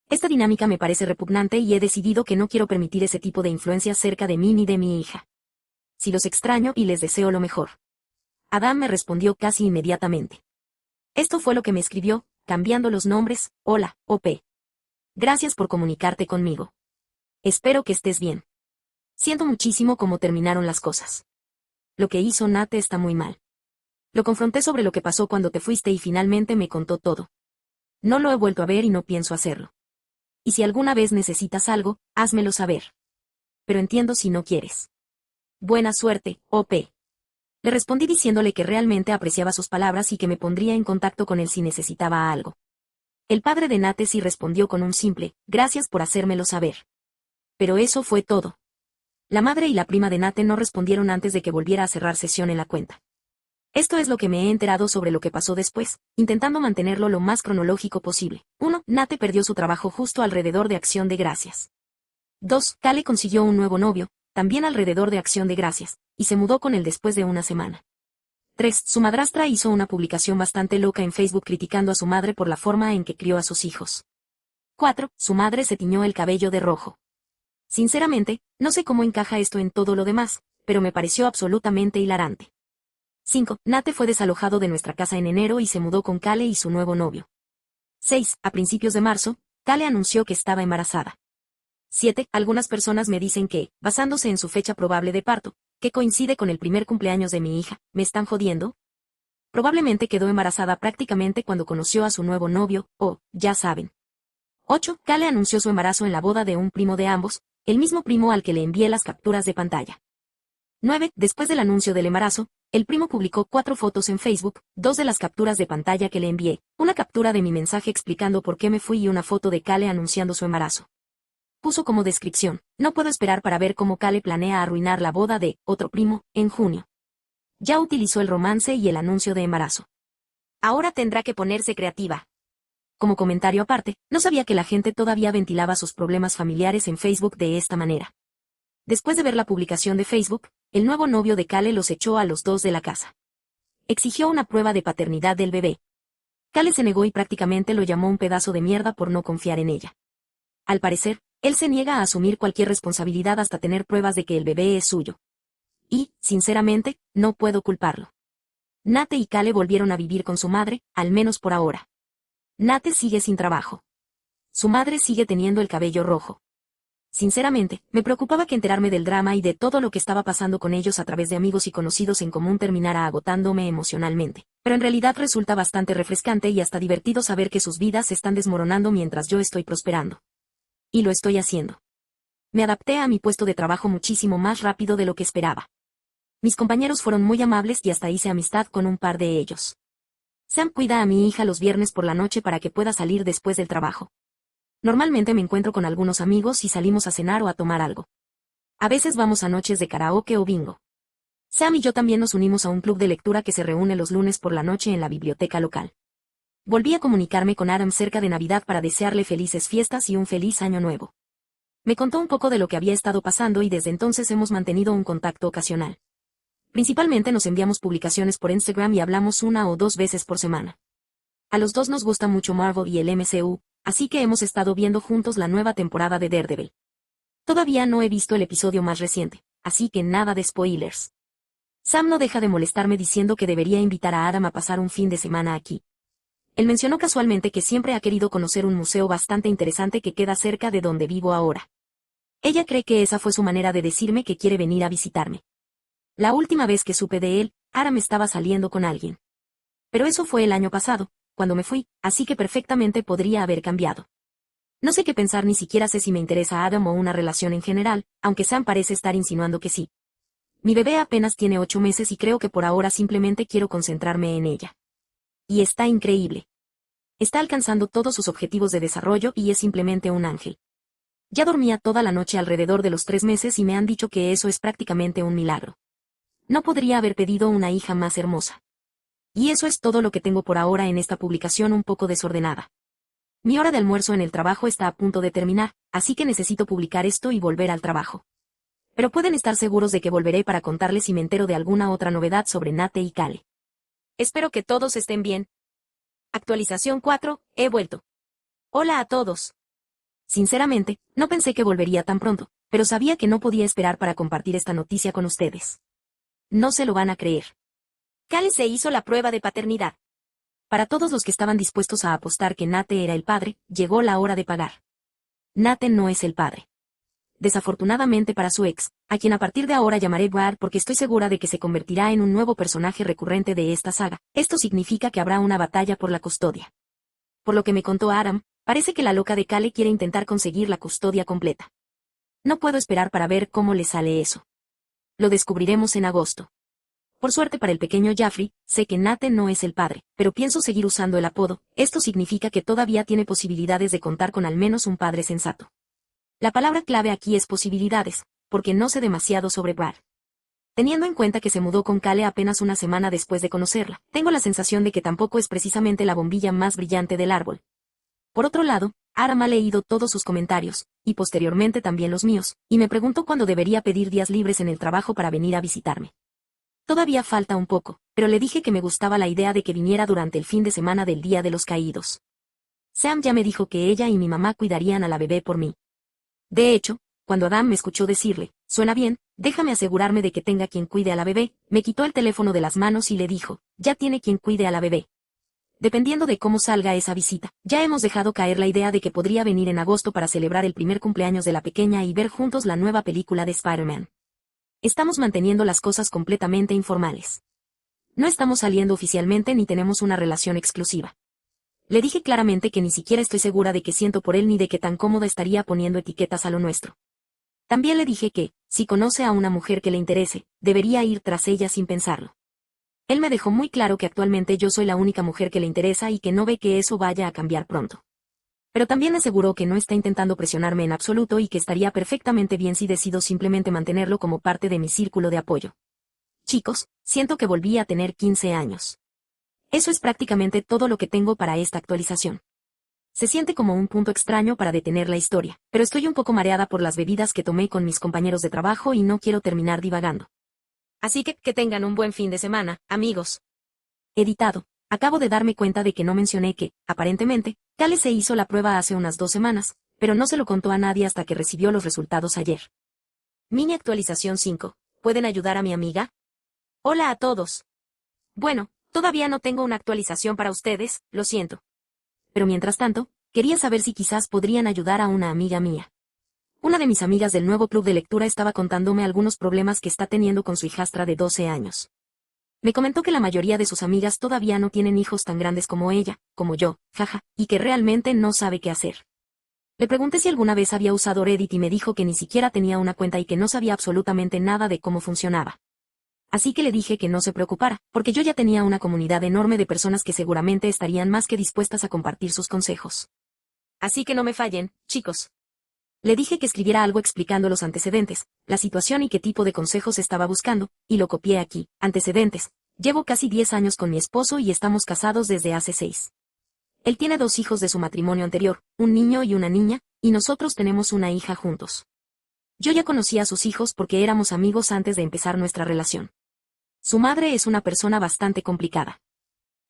Esta dinámica me parece repugnante y he decidido que no quiero permitir ese tipo de influencias cerca de mí ni de mi hija. Si los extraño y les deseo lo mejor. Adam me respondió casi inmediatamente. Esto fue lo que me escribió, cambiando los nombres. Hola, OP. Gracias por comunicarte conmigo. Espero que estés bien. Siento muchísimo cómo terminaron las cosas. Lo que hizo Nate está muy mal. Lo confronté sobre lo que pasó cuando te fuiste y finalmente me contó todo. No lo he vuelto a ver y no pienso hacerlo. Y si alguna vez necesitas algo, házmelo saber. Pero entiendo si no quieres. Buena suerte, OP. Le respondí diciéndole que realmente apreciaba sus palabras y que me pondría en contacto con él si necesitaba algo. El padre de Nate sí respondió con un simple, gracias por hacérmelo saber. Pero eso fue todo. La madre y la prima de Nate no respondieron antes de que volviera a cerrar sesión en la cuenta. Esto es lo que me he enterado sobre lo que pasó después, intentando mantenerlo lo más cronológico posible. 1. Nate perdió su trabajo justo alrededor de Acción de Gracias. 2. Kale consiguió un nuevo novio, también alrededor de Acción de Gracias, y se mudó con él después de una semana. 3. Su madrastra hizo una publicación bastante loca en Facebook criticando a su madre por la forma en que crió a sus hijos. 4. Su madre se tiñó el cabello de rojo. Sinceramente, no sé cómo encaja esto en todo lo demás, pero me pareció absolutamente hilarante. 5. Nate fue desalojado de nuestra casa en enero y se mudó con Kale y su nuevo novio. 6. A principios de marzo, Kale anunció que estaba embarazada. 7. Algunas personas me dicen que, basándose en su fecha probable de parto, que coincide con el primer cumpleaños de mi hija, ¿me están jodiendo? Probablemente quedó embarazada prácticamente cuando conoció a su nuevo novio, o, ya saben. 8. Kale anunció su embarazo en la boda de un primo de ambos, el mismo primo al que le envié las capturas de pantalla. 9. Después del anuncio del embarazo, el primo publicó 4 fotos en Facebook, 2 de las capturas de pantalla que le envié, una captura de mi mensaje explicando por qué me fui y una foto de Kale anunciando su embarazo. Puso como descripción, no puedo esperar para ver cómo Kale planea arruinar la boda de otro primo, en junio. Ya utilizó el romance y el anuncio de embarazo. Ahora tendrá que ponerse creativa. Como comentario aparte, no sabía que la gente todavía ventilaba sus problemas familiares en Facebook de esta manera. Después de ver la publicación de Facebook, el nuevo novio de Kale los echó a los dos de la casa. Exigió una prueba de paternidad del bebé. Kale se negó y prácticamente lo llamó un pedazo de mierda por no confiar en ella. Al parecer, él se niega a asumir cualquier responsabilidad hasta tener pruebas de que el bebé es suyo. Y, sinceramente, no puedo culparlo. Nate y Kale volvieron a vivir con su madre, al menos por ahora. Nate sigue sin trabajo. Su madre sigue teniendo el cabello rojo. Sinceramente, me preocupaba que enterarme del drama y de todo lo que estaba pasando con ellos a través de amigos y conocidos en común terminara agotándome emocionalmente. Pero en realidad resulta bastante refrescante y hasta divertido saber que sus vidas se están desmoronando mientras yo estoy prosperando. Y lo estoy haciendo. Me adapté a mi puesto de trabajo muchísimo más rápido de lo que esperaba. Mis compañeros fueron muy amables y hasta hice amistad con un par de ellos. Sam cuida a mi hija los viernes por la noche para que pueda salir después del trabajo. Normalmente me encuentro con algunos amigos y salimos a cenar o a tomar algo. A veces vamos a noches de karaoke o bingo. Sam y yo también nos unimos a un club de lectura que se reúne los lunes por la noche en la biblioteca local. Volví a comunicarme con Adam cerca de Navidad para desearle felices fiestas y un feliz año nuevo. Me contó un poco de lo que había estado pasando y desde entonces hemos mantenido un contacto ocasional. Principalmente nos enviamos publicaciones por Instagram y hablamos 1 o 2 veces por semana. A los dos nos gusta mucho Marvel y el MCU, así que hemos estado viendo juntos la nueva temporada de Daredevil. Todavía no he visto el episodio más reciente, así que nada de spoilers. Sam no deja de molestarme diciendo que debería invitar a Adam a pasar un fin de semana aquí. Él mencionó casualmente que siempre ha querido conocer un museo bastante interesante que queda cerca de donde vivo ahora. Ella cree que esa fue su manera de decirme que quiere venir a visitarme. La última vez que supe de él, Adam estaba saliendo con alguien. Pero eso fue el año pasado, cuando me fui, así que perfectamente podría haber cambiado. No sé qué pensar, ni siquiera sé si me interesa Adam o una relación en general, aunque Sam parece estar insinuando que sí. Mi bebé apenas tiene 8 meses y creo que por ahora simplemente quiero concentrarme en ella. Y está increíble. Está alcanzando todos sus objetivos de desarrollo y es simplemente un ángel. Ya dormía toda la noche alrededor de los 3 meses y me han dicho que eso es prácticamente un milagro. No podría haber pedido una hija más hermosa. Y eso es todo lo que tengo por ahora en esta publicación un poco desordenada. Mi hora de almuerzo en el trabajo está a punto de terminar, así que necesito publicar esto y volver al trabajo. Pero pueden estar seguros de que volveré para contarles si me entero de alguna otra novedad sobre Nate y Kale. Espero que todos estén bien. Actualización 4, he vuelto. Hola a todos. Sinceramente, no pensé que volvería tan pronto, pero sabía que no podía esperar para compartir esta noticia con ustedes. No se lo van a creer. Kale se hizo la prueba de paternidad. Para todos los que estaban dispuestos a apostar que Nate era el padre, llegó la hora de pagar. Nate no es el padre. Desafortunadamente para su ex, a quien a partir de ahora llamaré Brad porque estoy segura de que se convertirá en un nuevo personaje recurrente de esta saga, esto significa que habrá una batalla por la custodia. Por lo que me contó Adam, parece que la loca de Kale quiere intentar conseguir la custodia completa. No puedo esperar para ver cómo le sale eso. Lo descubriremos en agosto. Por suerte para el pequeño Jaffrey, sé que Nate no es el padre, pero pienso seguir usando el apodo, esto significa que todavía tiene posibilidades de contar con al menos un padre sensato. La palabra clave aquí es posibilidades, porque no sé demasiado sobre Brad. Teniendo en cuenta que se mudó con Kale apenas una semana después de conocerla, tengo la sensación de que tampoco es precisamente la bombilla más brillante del árbol. Por otro lado, Aram ha leído todos sus comentarios, y posteriormente también los míos, y me preguntó cuándo debería pedir días libres en el trabajo para venir a visitarme. Todavía falta un poco, pero le dije que me gustaba la idea de que viniera durante el fin de semana del Día de los Caídos. Sam ya me dijo que ella y mi mamá cuidarían a la bebé por mí. De hecho, cuando Adam me escuchó decirle, suena bien, déjame asegurarme de que tenga quien cuide a la bebé, me quitó el teléfono de las manos y le dijo, ya tiene quien cuide a la bebé. Dependiendo de cómo salga esa visita, ya hemos dejado caer la idea de que podría venir en agosto para celebrar el primer cumpleaños de la pequeña y ver juntos la nueva película de Spider-Man. Estamos manteniendo las cosas completamente informales. No estamos saliendo oficialmente ni tenemos una relación exclusiva. Le dije claramente que ni siquiera estoy segura de que siento por él ni de qué tan cómoda estaría poniendo etiquetas a lo nuestro. También le dije que, si conoce a una mujer que le interese, debería ir tras ella sin pensarlo. Él me dejó muy claro que actualmente yo soy la única mujer que le interesa y que no ve que eso vaya a cambiar pronto. Pero también aseguró que no está intentando presionarme en absoluto y que estaría perfectamente bien si decido simplemente mantenerlo como parte de mi círculo de apoyo. Chicos, siento que volví a tener 15 años. Eso es prácticamente todo lo que tengo para esta actualización. Se siente como un punto extraño para detener la historia, pero estoy un poco mareada por las bebidas que tomé con mis compañeros de trabajo y no quiero terminar divagando. Así que tengan un buen fin de semana, amigos. Editado. Acabo de darme cuenta de que no mencioné que, aparentemente, Kale se hizo la prueba hace unas 2 semanas, pero no se lo contó a nadie hasta que recibió los resultados ayer. Mini actualización 5. ¿Pueden ayudar a mi amiga? Hola a todos. Bueno, todavía no tengo una actualización para ustedes, lo siento. Pero mientras tanto, quería saber si quizás podrían ayudar a una amiga mía. Una de mis amigas del nuevo club de lectura estaba contándome algunos problemas que está teniendo con su hijastra de 12 años. Me comentó que la mayoría de sus amigas todavía no tienen hijos tan grandes como ella, como yo, jaja, y que realmente no sabe qué hacer. Le pregunté si alguna vez había usado Reddit y me dijo que ni siquiera tenía una cuenta y que no sabía absolutamente nada de cómo funcionaba. Así que le dije que no se preocupara, porque yo ya tenía una comunidad enorme de personas que seguramente estarían más que dispuestas a compartir sus consejos. Así que no me fallen, chicos. Le dije que escribiera algo explicando los antecedentes, la situación y qué tipo de consejos estaba buscando, y lo copié aquí. Antecedentes. Llevo casi 10 años con mi esposo y estamos casados desde hace 6. Él tiene 2 hijos de su matrimonio anterior, un niño y una niña, y nosotros tenemos una hija juntos. Yo ya conocía a sus hijos porque éramos amigos antes de empezar nuestra relación. Su madre es una persona bastante complicada.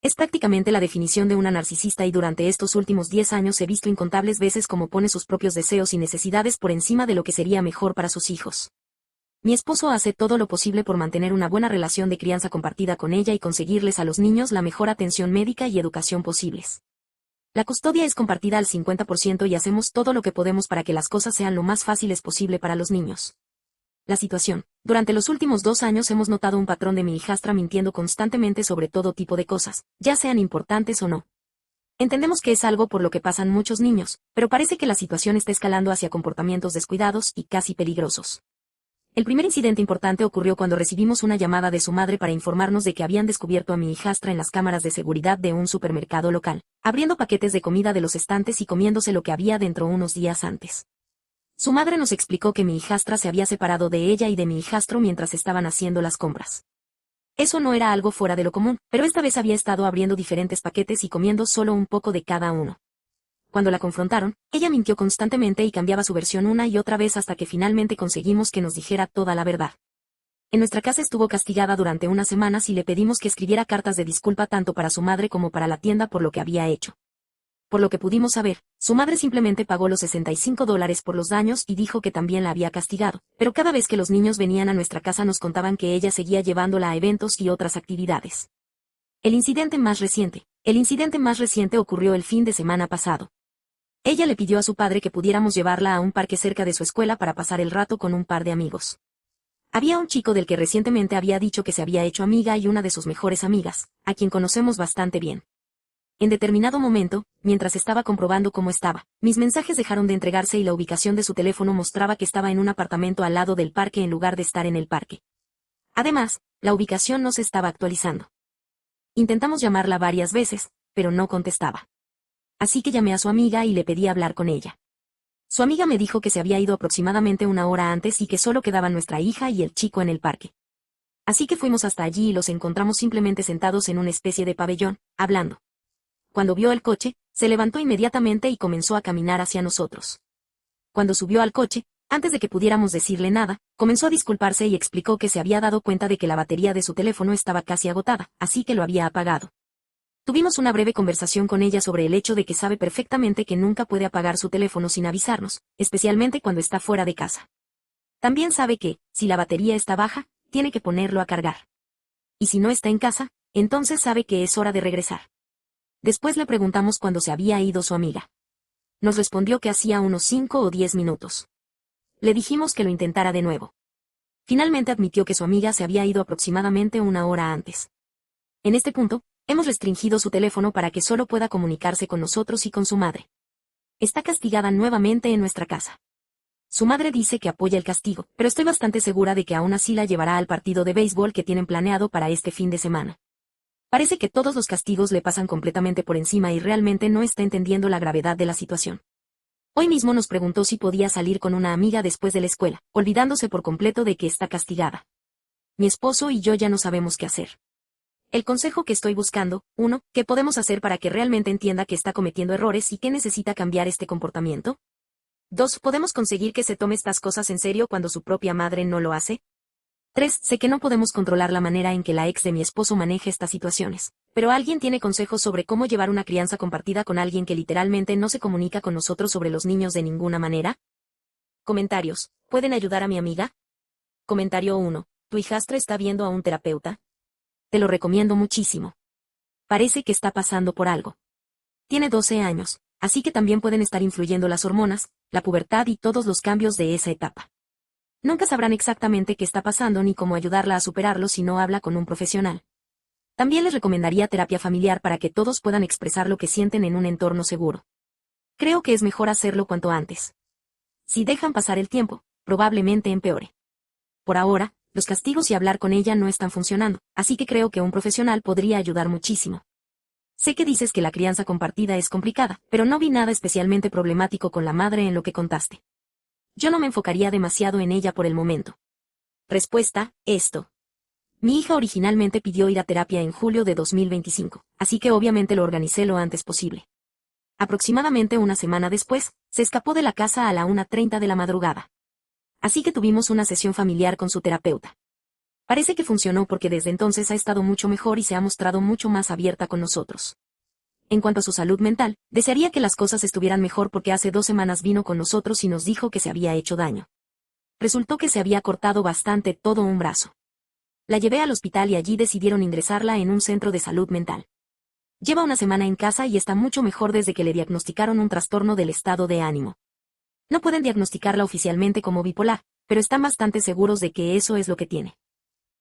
Es prácticamente la definición de una narcisista y durante estos últimos 10 años he visto incontables veces cómo pone sus propios deseos y necesidades por encima de lo que sería mejor para sus hijos. Mi esposo hace todo lo posible por mantener una buena relación de crianza compartida con ella y conseguirles a los niños la mejor atención médica y educación posibles. La custodia es compartida al 50% y hacemos todo lo que podemos para que las cosas sean lo más fáciles posible para los niños. La situación. Durante los últimos 2 años hemos notado un patrón de mi hijastra mintiendo constantemente sobre todo tipo de cosas, ya sean importantes o no. Entendemos que es algo por lo que pasan muchos niños, pero parece que la situación está escalando hacia comportamientos descuidados y casi peligrosos. El primer incidente importante ocurrió cuando recibimos una llamada de su madre para informarnos de que habían descubierto a mi hijastra en las cámaras de seguridad de un supermercado local, abriendo paquetes de comida de los estantes y comiéndose lo que había dentro unos días antes. Su madre nos explicó que mi hijastra se había separado de ella y de mi hijastro mientras estaban haciendo las compras. Eso no era algo fuera de lo común, pero esta vez había estado abriendo diferentes paquetes y comiendo solo un poco de cada uno. Cuando la confrontaron, ella mintió constantemente y cambiaba su versión una y otra vez hasta que finalmente conseguimos que nos dijera toda la verdad. En nuestra casa estuvo castigada durante unas semanas y le pedimos que escribiera cartas de disculpa tanto para su madre como para la tienda por lo que había hecho. Por lo que pudimos saber, su madre simplemente pagó los $65 por los daños y dijo que también la había castigado, pero cada vez que los niños venían a nuestra casa nos contaban que ella seguía llevándola a eventos y otras actividades. El incidente más reciente ocurrió el fin de semana pasado. Ella le pidió a su padre que pudiéramos llevarla a un parque cerca de su escuela para pasar el rato con un par de amigos. Había un chico del que recientemente había dicho que se había hecho amiga y una de sus mejores amigas, a quien conocemos bastante bien. En determinado momento, mientras estaba comprobando cómo estaba, mis mensajes dejaron de entregarse y la ubicación de su teléfono mostraba que estaba en un apartamento al lado del parque en lugar de estar en el parque. Además, la ubicación no se estaba actualizando. Intentamos llamarla varias veces, pero no contestaba. Así que llamé a su amiga y le pedí hablar con ella. Su amiga me dijo que se había ido aproximadamente una hora antes y que solo quedaban nuestra hija y el chico en el parque. Así que fuimos hasta allí y los encontramos simplemente sentados en una especie de pabellón, hablando. Cuando vio el coche, se levantó inmediatamente y comenzó a caminar hacia nosotros. Cuando subió al coche, antes de que pudiéramos decirle nada, comenzó a disculparse y explicó que se había dado cuenta de que la batería de su teléfono estaba casi agotada, así que lo había apagado. Tuvimos una breve conversación con ella sobre el hecho de que sabe perfectamente que nunca puede apagar su teléfono sin avisarnos, especialmente cuando está fuera de casa. También sabe que, si la batería está baja, tiene que ponerlo a cargar. Y si no está en casa, entonces sabe que es hora de regresar. Después le preguntamos cuándo se había ido su amiga. Nos respondió que hacía unos 5 o 10 minutos. Le dijimos que lo intentara de nuevo. Finalmente admitió que su amiga se había ido aproximadamente una hora antes. En este punto, hemos restringido su teléfono para que solo pueda comunicarse con nosotros y con su madre. Está castigada nuevamente en nuestra casa. Su madre dice que apoya el castigo, pero estoy bastante segura de que aún así la llevará al partido de béisbol que tienen planeado para este fin de semana. Parece que todos los castigos le pasan completamente por encima y realmente no está entendiendo la gravedad de la situación. Hoy mismo nos preguntó si podía salir con una amiga después de la escuela, olvidándose por completo de que está castigada. Mi esposo y yo ya no sabemos qué hacer. El consejo que estoy buscando, 1, ¿qué podemos hacer para que realmente entienda que está cometiendo errores y que necesita cambiar este comportamiento? 2, ¿podemos conseguir que se tome estas cosas en serio cuando su propia madre no lo hace? 3, sé que no podemos controlar la manera en que la ex de mi esposo maneje estas situaciones, pero ¿alguien tiene consejos sobre cómo llevar una crianza compartida con alguien que literalmente no se comunica con nosotros sobre los niños de ninguna manera? Comentarios, ¿pueden ayudar a mi amiga? Comentario 1, ¿tu hijastra está viendo a un terapeuta? Te lo recomiendo muchísimo. Parece que está pasando por algo. Tiene 12 años, así que también pueden estar influyendo las hormonas, la pubertad y todos los cambios de esa etapa. Nunca sabrán exactamente qué está pasando ni cómo ayudarla a superarlo si no habla con un profesional. También les recomendaría terapia familiar para que todos puedan expresar lo que sienten en un entorno seguro. Creo que es mejor hacerlo cuanto antes. Si dejan pasar el tiempo, probablemente empeore. Por ahora, los castigos y hablar con ella no están funcionando, así que creo que un profesional podría ayudar muchísimo. Sé que dices que la crianza compartida es complicada, pero no vi nada especialmente problemático con la madre en lo que contaste. Yo no me enfocaría demasiado en ella por el momento. Respuesta, esto. Mi hija originalmente pidió ir a terapia en julio de 2025, así que obviamente lo organicé lo antes posible. Aproximadamente una semana después, se escapó de la casa a la 1:30 de la madrugada. Así que tuvimos una sesión familiar con su terapeuta. Parece que funcionó porque desde entonces ha estado mucho mejor y se ha mostrado mucho más abierta con nosotros. En cuanto a su salud mental, desearía que las cosas estuvieran mejor porque hace 2 semanas vino con nosotros y nos dijo que se había hecho daño. Resultó que se había cortado bastante todo un brazo. La llevé al hospital y allí decidieron ingresarla en un centro de salud mental. Lleva una semana en casa y está mucho mejor desde que le diagnosticaron un trastorno del estado de ánimo. No pueden diagnosticarla oficialmente como bipolar, pero están bastante seguros de que eso es lo que tiene.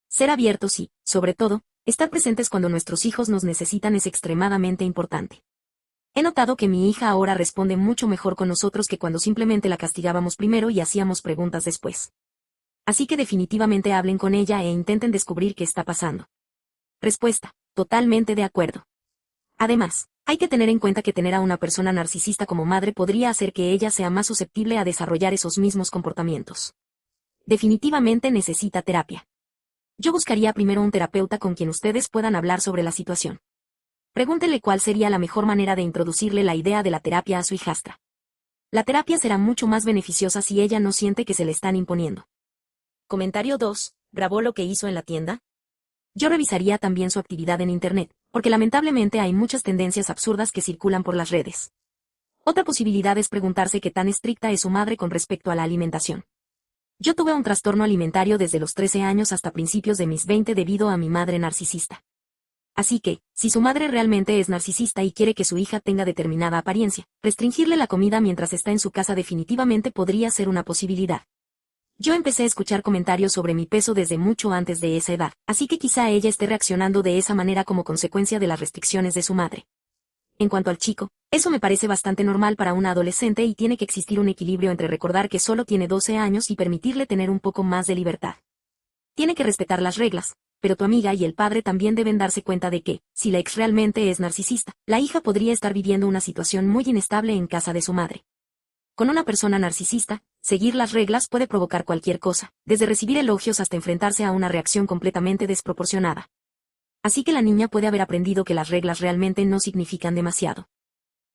Ser abiertos y, sobre todo, estar presentes cuando nuestros hijos nos necesitan es extremadamente importante. He notado que mi hija ahora responde mucho mejor con nosotros que cuando simplemente la castigábamos primero y hacíamos preguntas después. Así que definitivamente hablen con ella e intenten descubrir qué está pasando. Respuesta, totalmente de acuerdo. Además, hay que tener en cuenta que tener a una persona narcisista como madre podría hacer que ella sea más susceptible a desarrollar esos mismos comportamientos. Definitivamente necesita terapia. Yo buscaría primero un terapeuta con quien ustedes puedan hablar sobre la situación. Pregúntele cuál sería la mejor manera de introducirle la idea de la terapia a su hijastra. La terapia será mucho más beneficiosa si ella no siente que se le están imponiendo. Comentario 2. ¿Grabó lo que hizo en la tienda? Yo revisaría también su actividad en Internet, porque lamentablemente hay muchas tendencias absurdas que circulan por las redes. Otra posibilidad es preguntarse qué tan estricta es su madre con respecto a la alimentación. Yo tuve un trastorno alimentario desde los 13 años hasta principios de mis 20 debido a mi madre narcisista. Así que, si su madre realmente es narcisista y quiere que su hija tenga determinada apariencia, restringirle la comida mientras está en su casa definitivamente podría ser una posibilidad. Yo empecé a escuchar comentarios sobre mi peso desde mucho antes de esa edad, así que quizá ella esté reaccionando de esa manera como consecuencia de las restricciones de su madre. En cuanto al chico, eso me parece bastante normal para una adolescente y tiene que existir un equilibrio entre recordar que solo tiene 12 años y permitirle tener un poco más de libertad. Tiene que respetar las reglas, pero tu amiga y el padre también deben darse cuenta de que, si la ex realmente es narcisista, la hija podría estar viviendo una situación muy inestable en casa de su madre. Con una persona narcisista, seguir las reglas puede provocar cualquier cosa, desde recibir elogios hasta enfrentarse a una reacción completamente desproporcionada. Así que la niña puede haber aprendido que las reglas realmente no significan demasiado.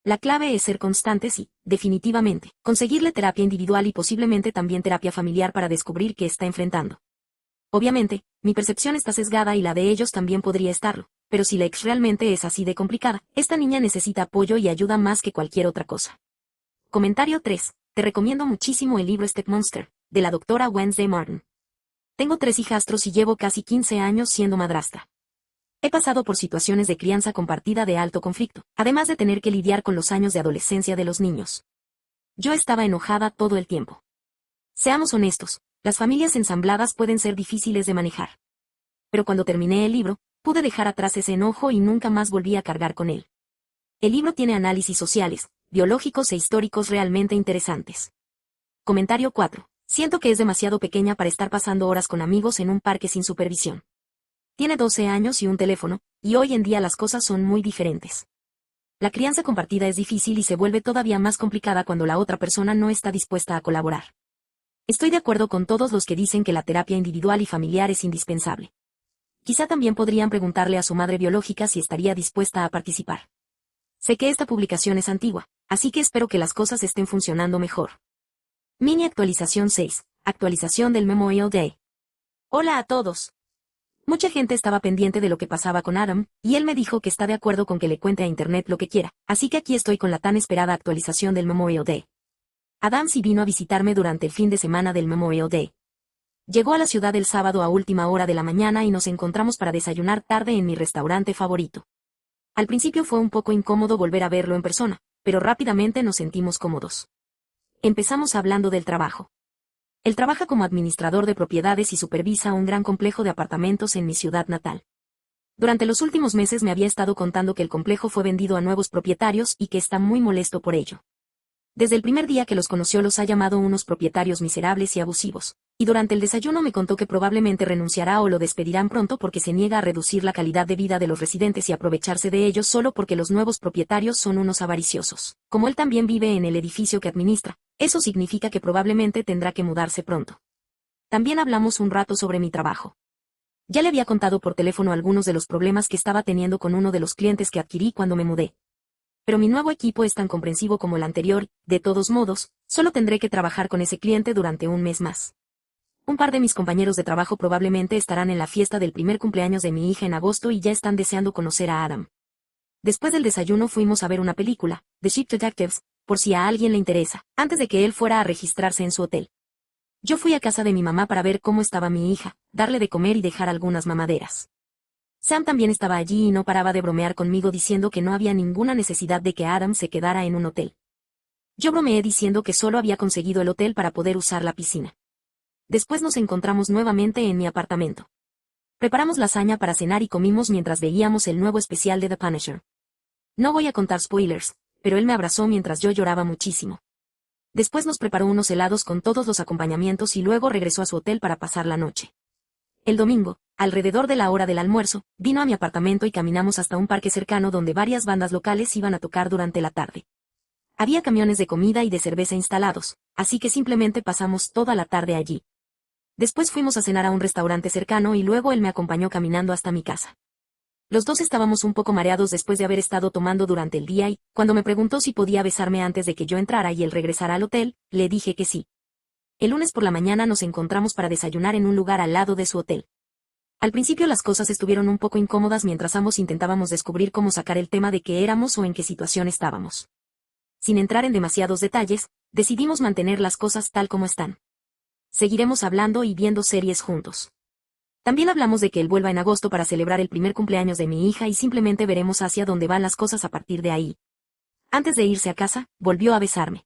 La clave es ser constantes y, definitivamente, conseguirle terapia individual y posiblemente también terapia familiar para descubrir qué está enfrentando. Obviamente, mi percepción está sesgada y la de ellos también podría estarlo, pero si la ex realmente es así de complicada, esta niña necesita apoyo y ayuda más que cualquier otra cosa. Comentario 3. Te recomiendo muchísimo el libro Step Monster, de la doctora Wednesday Martin. Tengo 3 hijastros y llevo casi 15 años siendo madrastra. He pasado por situaciones de crianza compartida de alto conflicto, además de tener que lidiar con los años de adolescencia de los niños. Yo estaba enojada todo el tiempo. Seamos honestos, las familias ensambladas pueden ser difíciles de manejar. Pero cuando terminé el libro, pude dejar atrás ese enojo y nunca más volví a cargar con él. El libro tiene análisis sociales, biológicos e históricos realmente interesantes. Comentario 4. Siento que es demasiado pequeña para estar pasando horas con amigos en un parque sin supervisión. Tiene 12 años y un teléfono, y hoy en día las cosas son muy diferentes. La crianza compartida es difícil y se vuelve todavía más complicada cuando la otra persona no está dispuesta a colaborar. Estoy de acuerdo con todos los que dicen que la terapia individual y familiar es indispensable. Quizá también podrían preguntarle a su madre biológica si estaría dispuesta a participar. Sé que esta publicación es antigua, así que espero que las cosas estén funcionando mejor. Mini actualización 6. Actualización del Memorial Day. Hola a todos. Mucha gente estaba pendiente de lo que pasaba con Adam, y él me dijo que está de acuerdo con que le cuente a Internet lo que quiera, así que aquí estoy con la tan esperada actualización del Memorial Day. Adam sí vino a visitarme durante el fin de semana del Memorial Day. Llegó a la ciudad el sábado a última hora de la mañana y nos encontramos para desayunar tarde en mi restaurante favorito. Al principio fue un poco incómodo volver a verlo en persona, pero rápidamente nos sentimos cómodos. Empezamos hablando del trabajo. Él trabaja como administrador de propiedades y supervisa un gran complejo de apartamentos en mi ciudad natal. Durante los últimos meses me había estado contando que el complejo fue vendido a nuevos propietarios y que está muy molesto por ello. Desde el primer día que los conoció los ha llamado unos propietarios miserables y abusivos, y durante el desayuno me contó que probablemente renunciará o lo despedirán pronto porque se niega a reducir la calidad de vida de los residentes y aprovecharse de ellos solo porque los nuevos propietarios son unos avariciosos. Como él también vive en el edificio que administra, eso significa que probablemente tendrá que mudarse pronto. También hablamos un rato sobre mi trabajo. Ya le había contado por teléfono algunos de los problemas que estaba teniendo con uno de los clientes que adquirí cuando me mudé. Pero mi nuevo equipo es tan comprensivo como el anterior, de todos modos, solo tendré que trabajar con ese cliente durante un mes más. Un par de mis compañeros de trabajo probablemente estarán en la fiesta del primer cumpleaños de mi hija en agosto y ya están deseando conocer a Adam. Después del desayuno fuimos a ver una película, The Ship Detectives, por si a alguien le interesa, antes de que él fuera a registrarse en su hotel. Yo fui a casa de mi mamá para ver cómo estaba mi hija, darle de comer y dejar algunas mamaderas. Sam también estaba allí y no paraba de bromear conmigo diciendo que no había ninguna necesidad de que Adam se quedara en un hotel. Yo bromeé diciendo que solo había conseguido el hotel para poder usar la piscina. Después nos encontramos nuevamente en mi apartamento. Preparamos lasaña para cenar y comimos mientras veíamos el nuevo especial de The Punisher. No voy a contar spoilers, pero él me abrazó mientras yo lloraba muchísimo. Después nos preparó unos helados con todos los acompañamientos y luego regresó a su hotel para pasar la noche. El domingo, alrededor de la hora del almuerzo, vino a mi apartamento y caminamos hasta un parque cercano donde varias bandas locales iban a tocar durante la tarde. Había camiones de comida y de cerveza instalados, así que simplemente pasamos toda la tarde allí. Después fuimos a cenar a un restaurante cercano y luego él me acompañó caminando hasta mi casa. Los dos estábamos un poco mareados después de haber estado tomando durante el día y, cuando me preguntó si podía besarme antes de que yo entrara y él regresara al hotel, le dije que sí. El lunes por la mañana nos encontramos para desayunar en un lugar al lado de su hotel. Al principio las cosas estuvieron un poco incómodas mientras ambos intentábamos descubrir cómo sacar el tema de qué éramos o en qué situación estábamos. Sin entrar en demasiados detalles, decidimos mantener las cosas tal como están. Seguiremos hablando y viendo series juntos. También hablamos de que él vuelva en agosto para celebrar el primer cumpleaños de mi hija y simplemente veremos hacia dónde van las cosas a partir de ahí. Antes de irse a casa, volvió a besarme.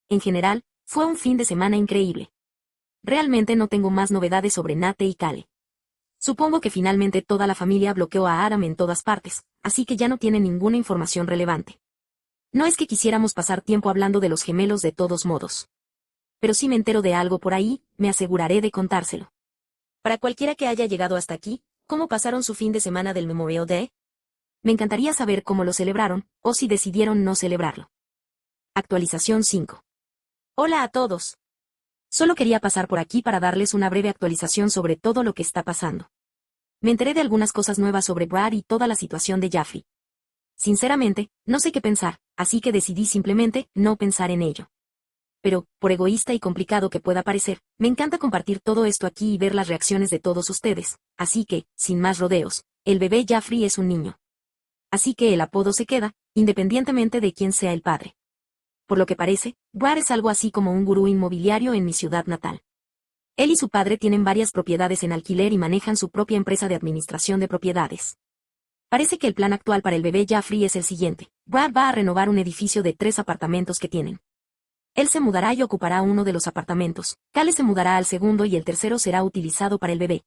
En general, fue un fin de semana increíble. Realmente no tengo más novedades sobre Nate y Kale. Supongo que finalmente toda la familia bloqueó a Adam en todas partes, así que ya no tiene ninguna información relevante. No es que quisiéramos pasar tiempo hablando de los gemelos de todos modos. Pero si me entero de algo por ahí, me aseguraré de contárselo. Para cualquiera que haya llegado hasta aquí, ¿cómo pasaron su fin de semana del Memorial Day? Me encantaría saber cómo lo celebraron, o si decidieron no celebrarlo. Actualización 5. Hola a todos. Solo quería pasar por aquí para darles una breve actualización sobre todo lo que está pasando. Me enteré de algunas cosas nuevas sobre Brad y toda la situación de Jaffrey. Sinceramente, no sé qué pensar, así que decidí simplemente no pensar en ello. Pero, por egoísta y complicado que pueda parecer, me encanta compartir todo esto aquí y ver las reacciones de todos ustedes, así que, sin más rodeos, el bebé Jaffrey es un niño. Así que el apodo se queda, independientemente de quién sea el padre. Por lo que parece, Brad es algo así como un gurú inmobiliario en mi ciudad natal. Él y su padre tienen varias propiedades en alquiler y manejan su propia empresa de administración de propiedades. Parece que el plan actual para el bebé Jaffrey es el siguiente: Brad va a renovar un edificio de 3 apartamentos que tienen. Él se mudará y ocupará uno de los apartamentos, Kale se mudará al segundo y el tercero será utilizado para el bebé.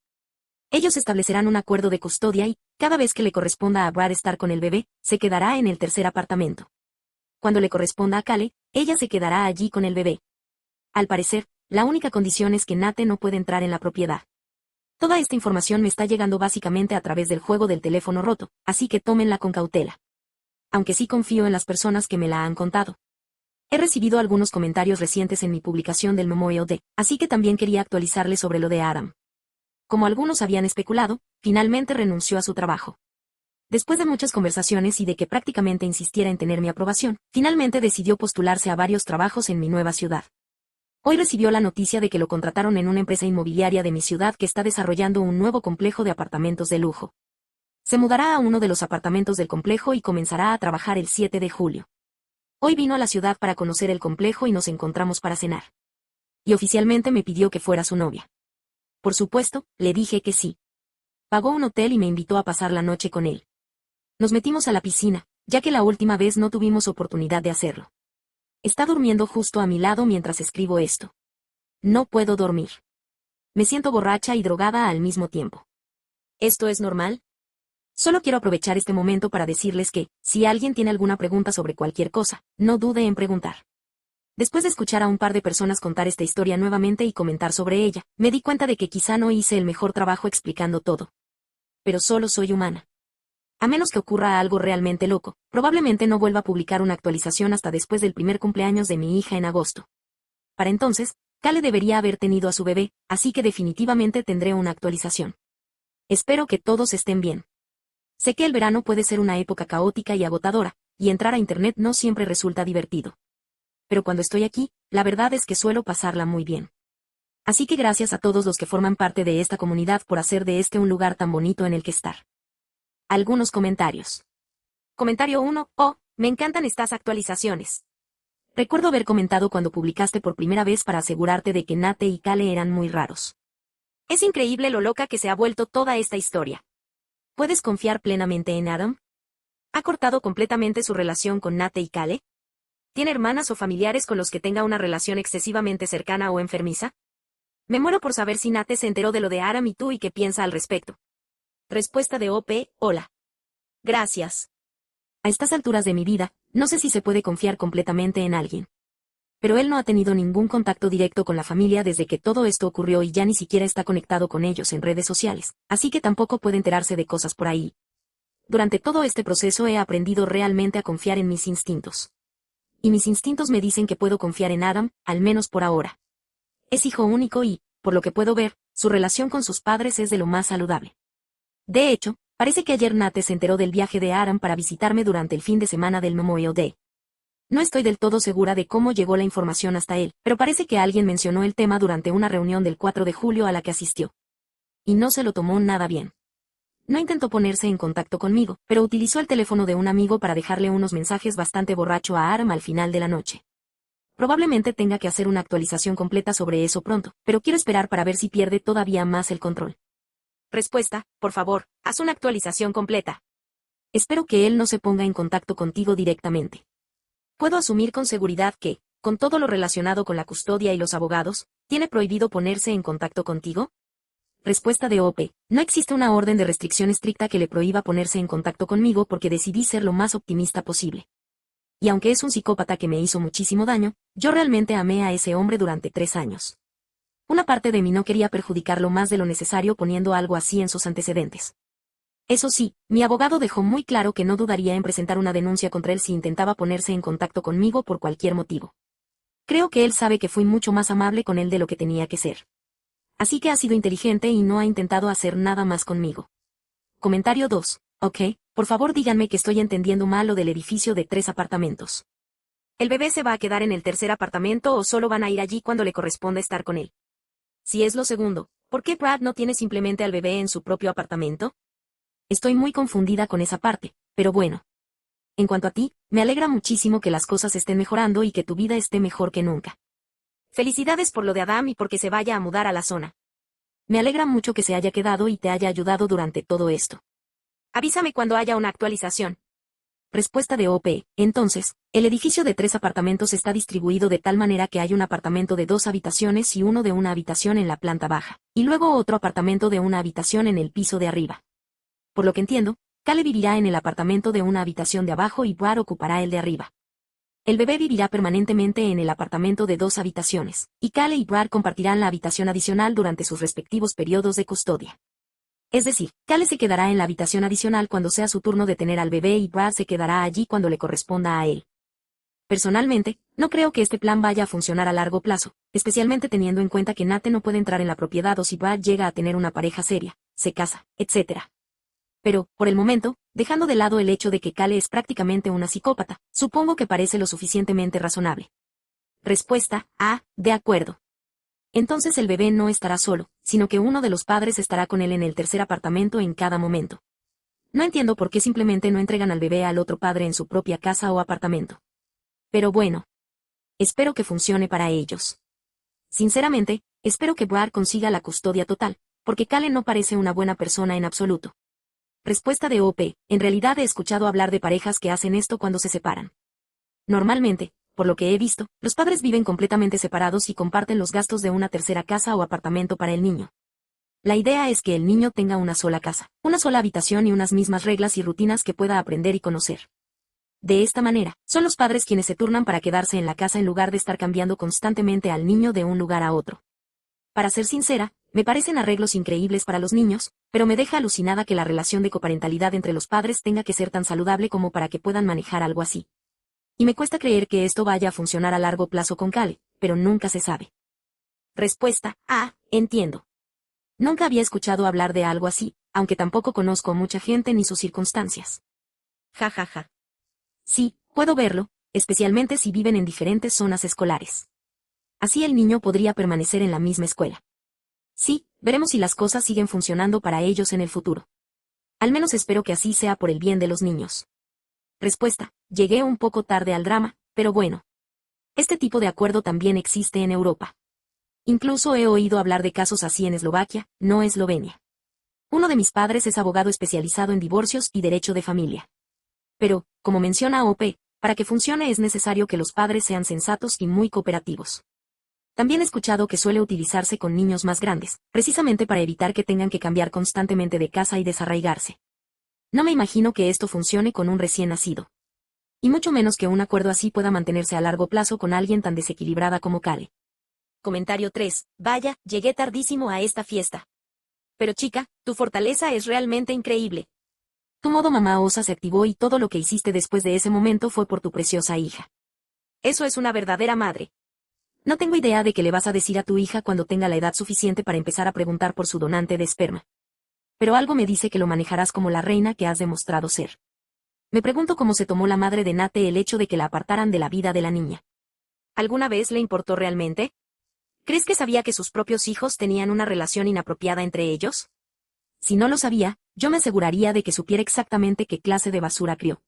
Ellos establecerán un acuerdo de custodia y, cada vez que le corresponda a Brad estar con el bebé, se quedará en el tercer apartamento. Cuando le corresponda a Kale, ella se quedará allí con el bebé. Al parecer, la única condición es que Nate no puede entrar en la propiedad. Toda esta información me está llegando básicamente a través del juego del teléfono roto, así que tómenla con cautela. Aunque sí confío en las personas que me la han contado. He recibido algunos comentarios recientes en mi publicación del Memorial Day, así que también quería actualizarles sobre lo de Adam. Como algunos habían especulado, finalmente renunció a su trabajo. Después de muchas conversaciones y de que prácticamente insistiera en tener mi aprobación, finalmente decidió postularse a varios trabajos en mi nueva ciudad. Hoy recibió la noticia de que lo contrataron en una empresa inmobiliaria de mi ciudad que está desarrollando un nuevo complejo de apartamentos de lujo. Se mudará a uno de los apartamentos del complejo y comenzará a trabajar el 7 de julio. Hoy vino a la ciudad para conocer el complejo y nos encontramos para cenar. Y oficialmente me pidió que fuera su novia. Por supuesto, le dije que sí. Pagó un hotel y me invitó a pasar la noche con él. Nos metimos a la piscina, ya que la última vez no tuvimos oportunidad de hacerlo. Está durmiendo justo a mi lado mientras escribo esto. No puedo dormir. Me siento borracha y drogada al mismo tiempo. ¿Esto es normal? Solo quiero aprovechar este momento para decirles que, si alguien tiene alguna pregunta sobre cualquier cosa, no dude en preguntar. Después de escuchar a un par de personas contar esta historia nuevamente y comentar sobre ella, me di cuenta de que quizá no hice el mejor trabajo explicando todo. Pero solo soy humana. A menos que ocurra algo realmente loco, probablemente no vuelva a publicar una actualización hasta después del primer cumpleaños de mi hija en agosto. Para entonces, Kale debería haber tenido a su bebé, así que definitivamente tendré una actualización. Espero que todos estén bien. Sé que el verano puede ser una época caótica y agotadora, y entrar a internet no siempre resulta divertido. Pero cuando estoy aquí, la verdad es que suelo pasarla muy bien. Así que gracias a todos los que forman parte de esta comunidad por hacer de este un lugar tan bonito en el que estar. Algunos comentarios. Comentario 1. Oh, me encantan estas actualizaciones. Recuerdo haber comentado cuando publicaste por primera vez para asegurarte de que Nate y Kale eran muy raros. Es increíble lo loca que se ha vuelto toda esta historia. ¿Puedes confiar plenamente en Adam? ¿Ha cortado completamente su relación con Nate y Kale? ¿Tiene hermanas o familiares con los que tenga una relación excesivamente cercana o enfermiza? Me muero por saber si Nate se enteró de lo de Adam y tú y qué piensa al respecto. Respuesta de OP, hola. Gracias. A estas alturas de mi vida, no sé si se puede confiar completamente en alguien. Pero él no ha tenido ningún contacto directo con la familia desde que todo esto ocurrió y ya ni siquiera está conectado con ellos en redes sociales, así que tampoco puede enterarse de cosas por ahí. Durante todo este proceso he aprendido realmente a confiar en mis instintos. Y mis instintos me dicen que puedo confiar en Adam, al menos por ahora. Es hijo único y, por lo que puedo ver, su relación con sus padres es de lo más saludable. De hecho, Parece que ayer Nate se enteró del viaje de Aaron para visitarme durante el fin de semana del Memorial Day. No estoy del todo segura de cómo llegó la información hasta él, pero parece que alguien mencionó el tema durante una reunión del 4 de julio a la que asistió. Y no se lo tomó nada bien. No intentó ponerse en contacto conmigo, pero utilizó el teléfono de un amigo para dejarle unos mensajes bastante borracho a Aaron al final de la noche. Probablemente tenga que hacer una actualización completa sobre eso pronto, pero quiero esperar para ver si pierde todavía más el control. Respuesta, por favor, haz una actualización completa. Espero que él no se ponga en contacto contigo directamente. Puedo asumir con seguridad que, con todo lo relacionado con la custodia y los abogados, ¿tiene prohibido ponerse en contacto contigo? Respuesta de OP. No existe una orden de restricción estricta que le prohíba ponerse en contacto conmigo porque decidí ser lo más optimista posible. Y aunque es un psicópata que me hizo muchísimo daño, yo realmente amé a ese hombre durante 3 años. Una parte de mí no quería perjudicarlo más de lo necesario poniendo algo así en sus antecedentes. Eso sí, mi abogado dejó muy claro que no dudaría en presentar una denuncia contra él si intentaba ponerse en contacto conmigo por cualquier motivo. Creo que él sabe que fui mucho más amable con él de lo que tenía que ser. Así que ha sido inteligente y no ha intentado hacer nada más conmigo. Comentario 2. Ok, por favor díganme que estoy entendiendo mal lo del edificio de 3 apartamentos. ¿El bebé se va a quedar en el tercer apartamento o solo van a ir allí cuando le corresponda estar con él? Si es lo segundo, ¿por qué Brad no tiene simplemente al bebé en su propio apartamento? Estoy muy confundida con esa parte, pero bueno. En cuanto a ti, me alegra muchísimo que las cosas estén mejorando y que tu vida esté mejor que nunca. Felicidades por lo de Adam y porque se vaya a mudar a la zona. Me alegra mucho que se haya quedado y te haya ayudado durante todo esto. Avísame cuando haya una actualización. Respuesta de OP. Entonces, el edificio de 3 apartamentos está distribuido de tal manera que hay un apartamento de 2 habitaciones y uno de una habitación en la planta baja, y luego otro apartamento de una habitación en el piso de arriba. Por lo que entiendo, Cale vivirá en el apartamento de una habitación de abajo y Brad ocupará el de arriba. El bebé vivirá permanentemente en el apartamento de 2 habitaciones, y Cale y Brad compartirán la habitación adicional durante sus respectivos periodos de custodia. Es decir, Cale se quedará en la habitación adicional cuando sea su turno de tener al bebé y Brad se quedará allí cuando le corresponda a él. Personalmente, no creo que este plan vaya a funcionar a largo plazo, especialmente teniendo en cuenta que Nate no puede entrar en la propiedad o si Brad llega a tener una pareja seria, se casa, etc. Pero, por el momento, dejando de lado el hecho de que Cale es prácticamente una psicópata, supongo que parece lo suficientemente razonable. Respuesta A. De acuerdo. Entonces el bebé no estará solo, sino que uno de los padres estará con él en el tercer apartamento en cada momento. No entiendo por qué simplemente no entregan al bebé al otro padre en su propia casa o apartamento. Pero bueno. Espero que funcione para ellos. Sinceramente, espero que Brad consiga la custodia total, porque Cale no parece una buena persona en absoluto. Respuesta de OP. En realidad he escuchado hablar de parejas que hacen esto cuando se separan. Normalmente, por lo que he visto, los padres viven completamente separados y comparten los gastos de una tercera casa o apartamento para el niño. La idea es que el niño tenga una sola casa, una sola habitación y unas mismas reglas y rutinas que pueda aprender y conocer. De esta manera, son los padres quienes se turnan para quedarse en la casa en lugar de estar cambiando constantemente al niño de un lugar a otro. Para ser sincera, me parecen arreglos increíbles para los niños, pero me deja alucinada que la relación de coparentalidad entre los padres tenga que ser tan saludable como para que puedan manejar algo así. Y me cuesta creer que esto vaya a funcionar a largo plazo con Cale, pero nunca se sabe. Respuesta A. Entiendo. Nunca había escuchado hablar de algo así, aunque tampoco conozco a mucha gente ni sus circunstancias. Ja ja ja. Sí, puedo verlo, especialmente si viven en diferentes zonas escolares. Así el niño podría permanecer en la misma escuela. Sí, veremos si las cosas siguen funcionando para ellos en el futuro. Al menos espero que así sea por el bien de los niños. Respuesta, llegué un poco tarde al drama, pero bueno. Este tipo de acuerdo también existe en Europa. Incluso he oído hablar de casos así en Eslovaquia, no Eslovenia. Uno de mis padres es abogado especializado en divorcios y derecho de familia. Pero, como menciona OP, para que funcione es necesario que los padres sean sensatos y muy cooperativos. También he escuchado que suele utilizarse con niños más grandes, precisamente para evitar que tengan que cambiar constantemente de casa y desarraigarse. No me imagino que esto funcione con un recién nacido. Y mucho menos que un acuerdo así pueda mantenerse a largo plazo con alguien tan desequilibrada como Cale. Comentario 3. Vaya, llegué tardísimo a esta fiesta. Pero chica, tu fortaleza es realmente increíble. Tu modo mamá osa se activó y todo lo que hiciste después de ese momento fue por tu preciosa hija. Eso es una verdadera madre. No tengo idea de qué le vas a decir a tu hija cuando tenga la edad suficiente para empezar a preguntar por su donante de esperma. pero algo me dice que lo manejarás como la reina que has demostrado ser. Me pregunto cómo se tomó la madre de Nate el hecho de que la apartaran de la vida de la niña. ¿Alguna vez le importó realmente? ¿Crees que sabía que sus propios hijos tenían una relación inapropiada entre ellos? Si no lo sabía, yo me aseguraría de que supiera exactamente qué clase de basura crió.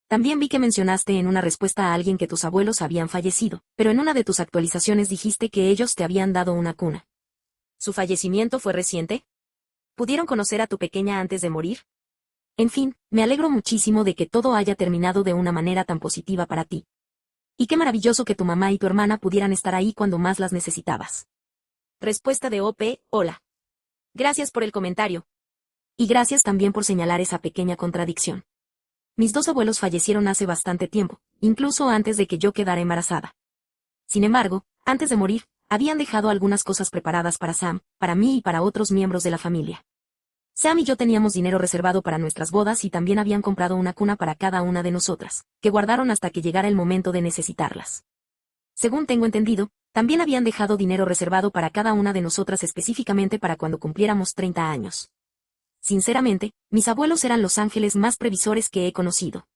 También vi que mencionaste en una respuesta a alguien que tus abuelos habían fallecido, pero en una de tus actualizaciones dijiste que ellos te habían dado una cuna. ¿Su fallecimiento fue reciente? ¿Pudieron conocer a tu pequeña antes de morir? En fin, me alegro muchísimo de que todo haya terminado de una manera tan positiva para ti. Y qué maravilloso que tu mamá y tu hermana pudieran estar ahí cuando más las necesitabas. Respuesta de OP, hola. Gracias por el comentario. Y gracias también por señalar esa pequeña contradicción. Mis dos abuelos fallecieron hace bastante tiempo, incluso antes de que yo quedara embarazada. Sin embargo, antes de morir, habían dejado algunas cosas preparadas para Sam, para mí y para otros miembros de la familia. Sam y yo teníamos dinero reservado para nuestras bodas y también habían comprado una cuna para cada una de nosotras, que guardaron hasta que llegara el momento de necesitarlas. Según tengo entendido, también habían dejado dinero reservado para cada una de nosotras específicamente para cuando cumpliéramos 30 años. Sinceramente, mis abuelos eran los ángeles más previsores que he conocido.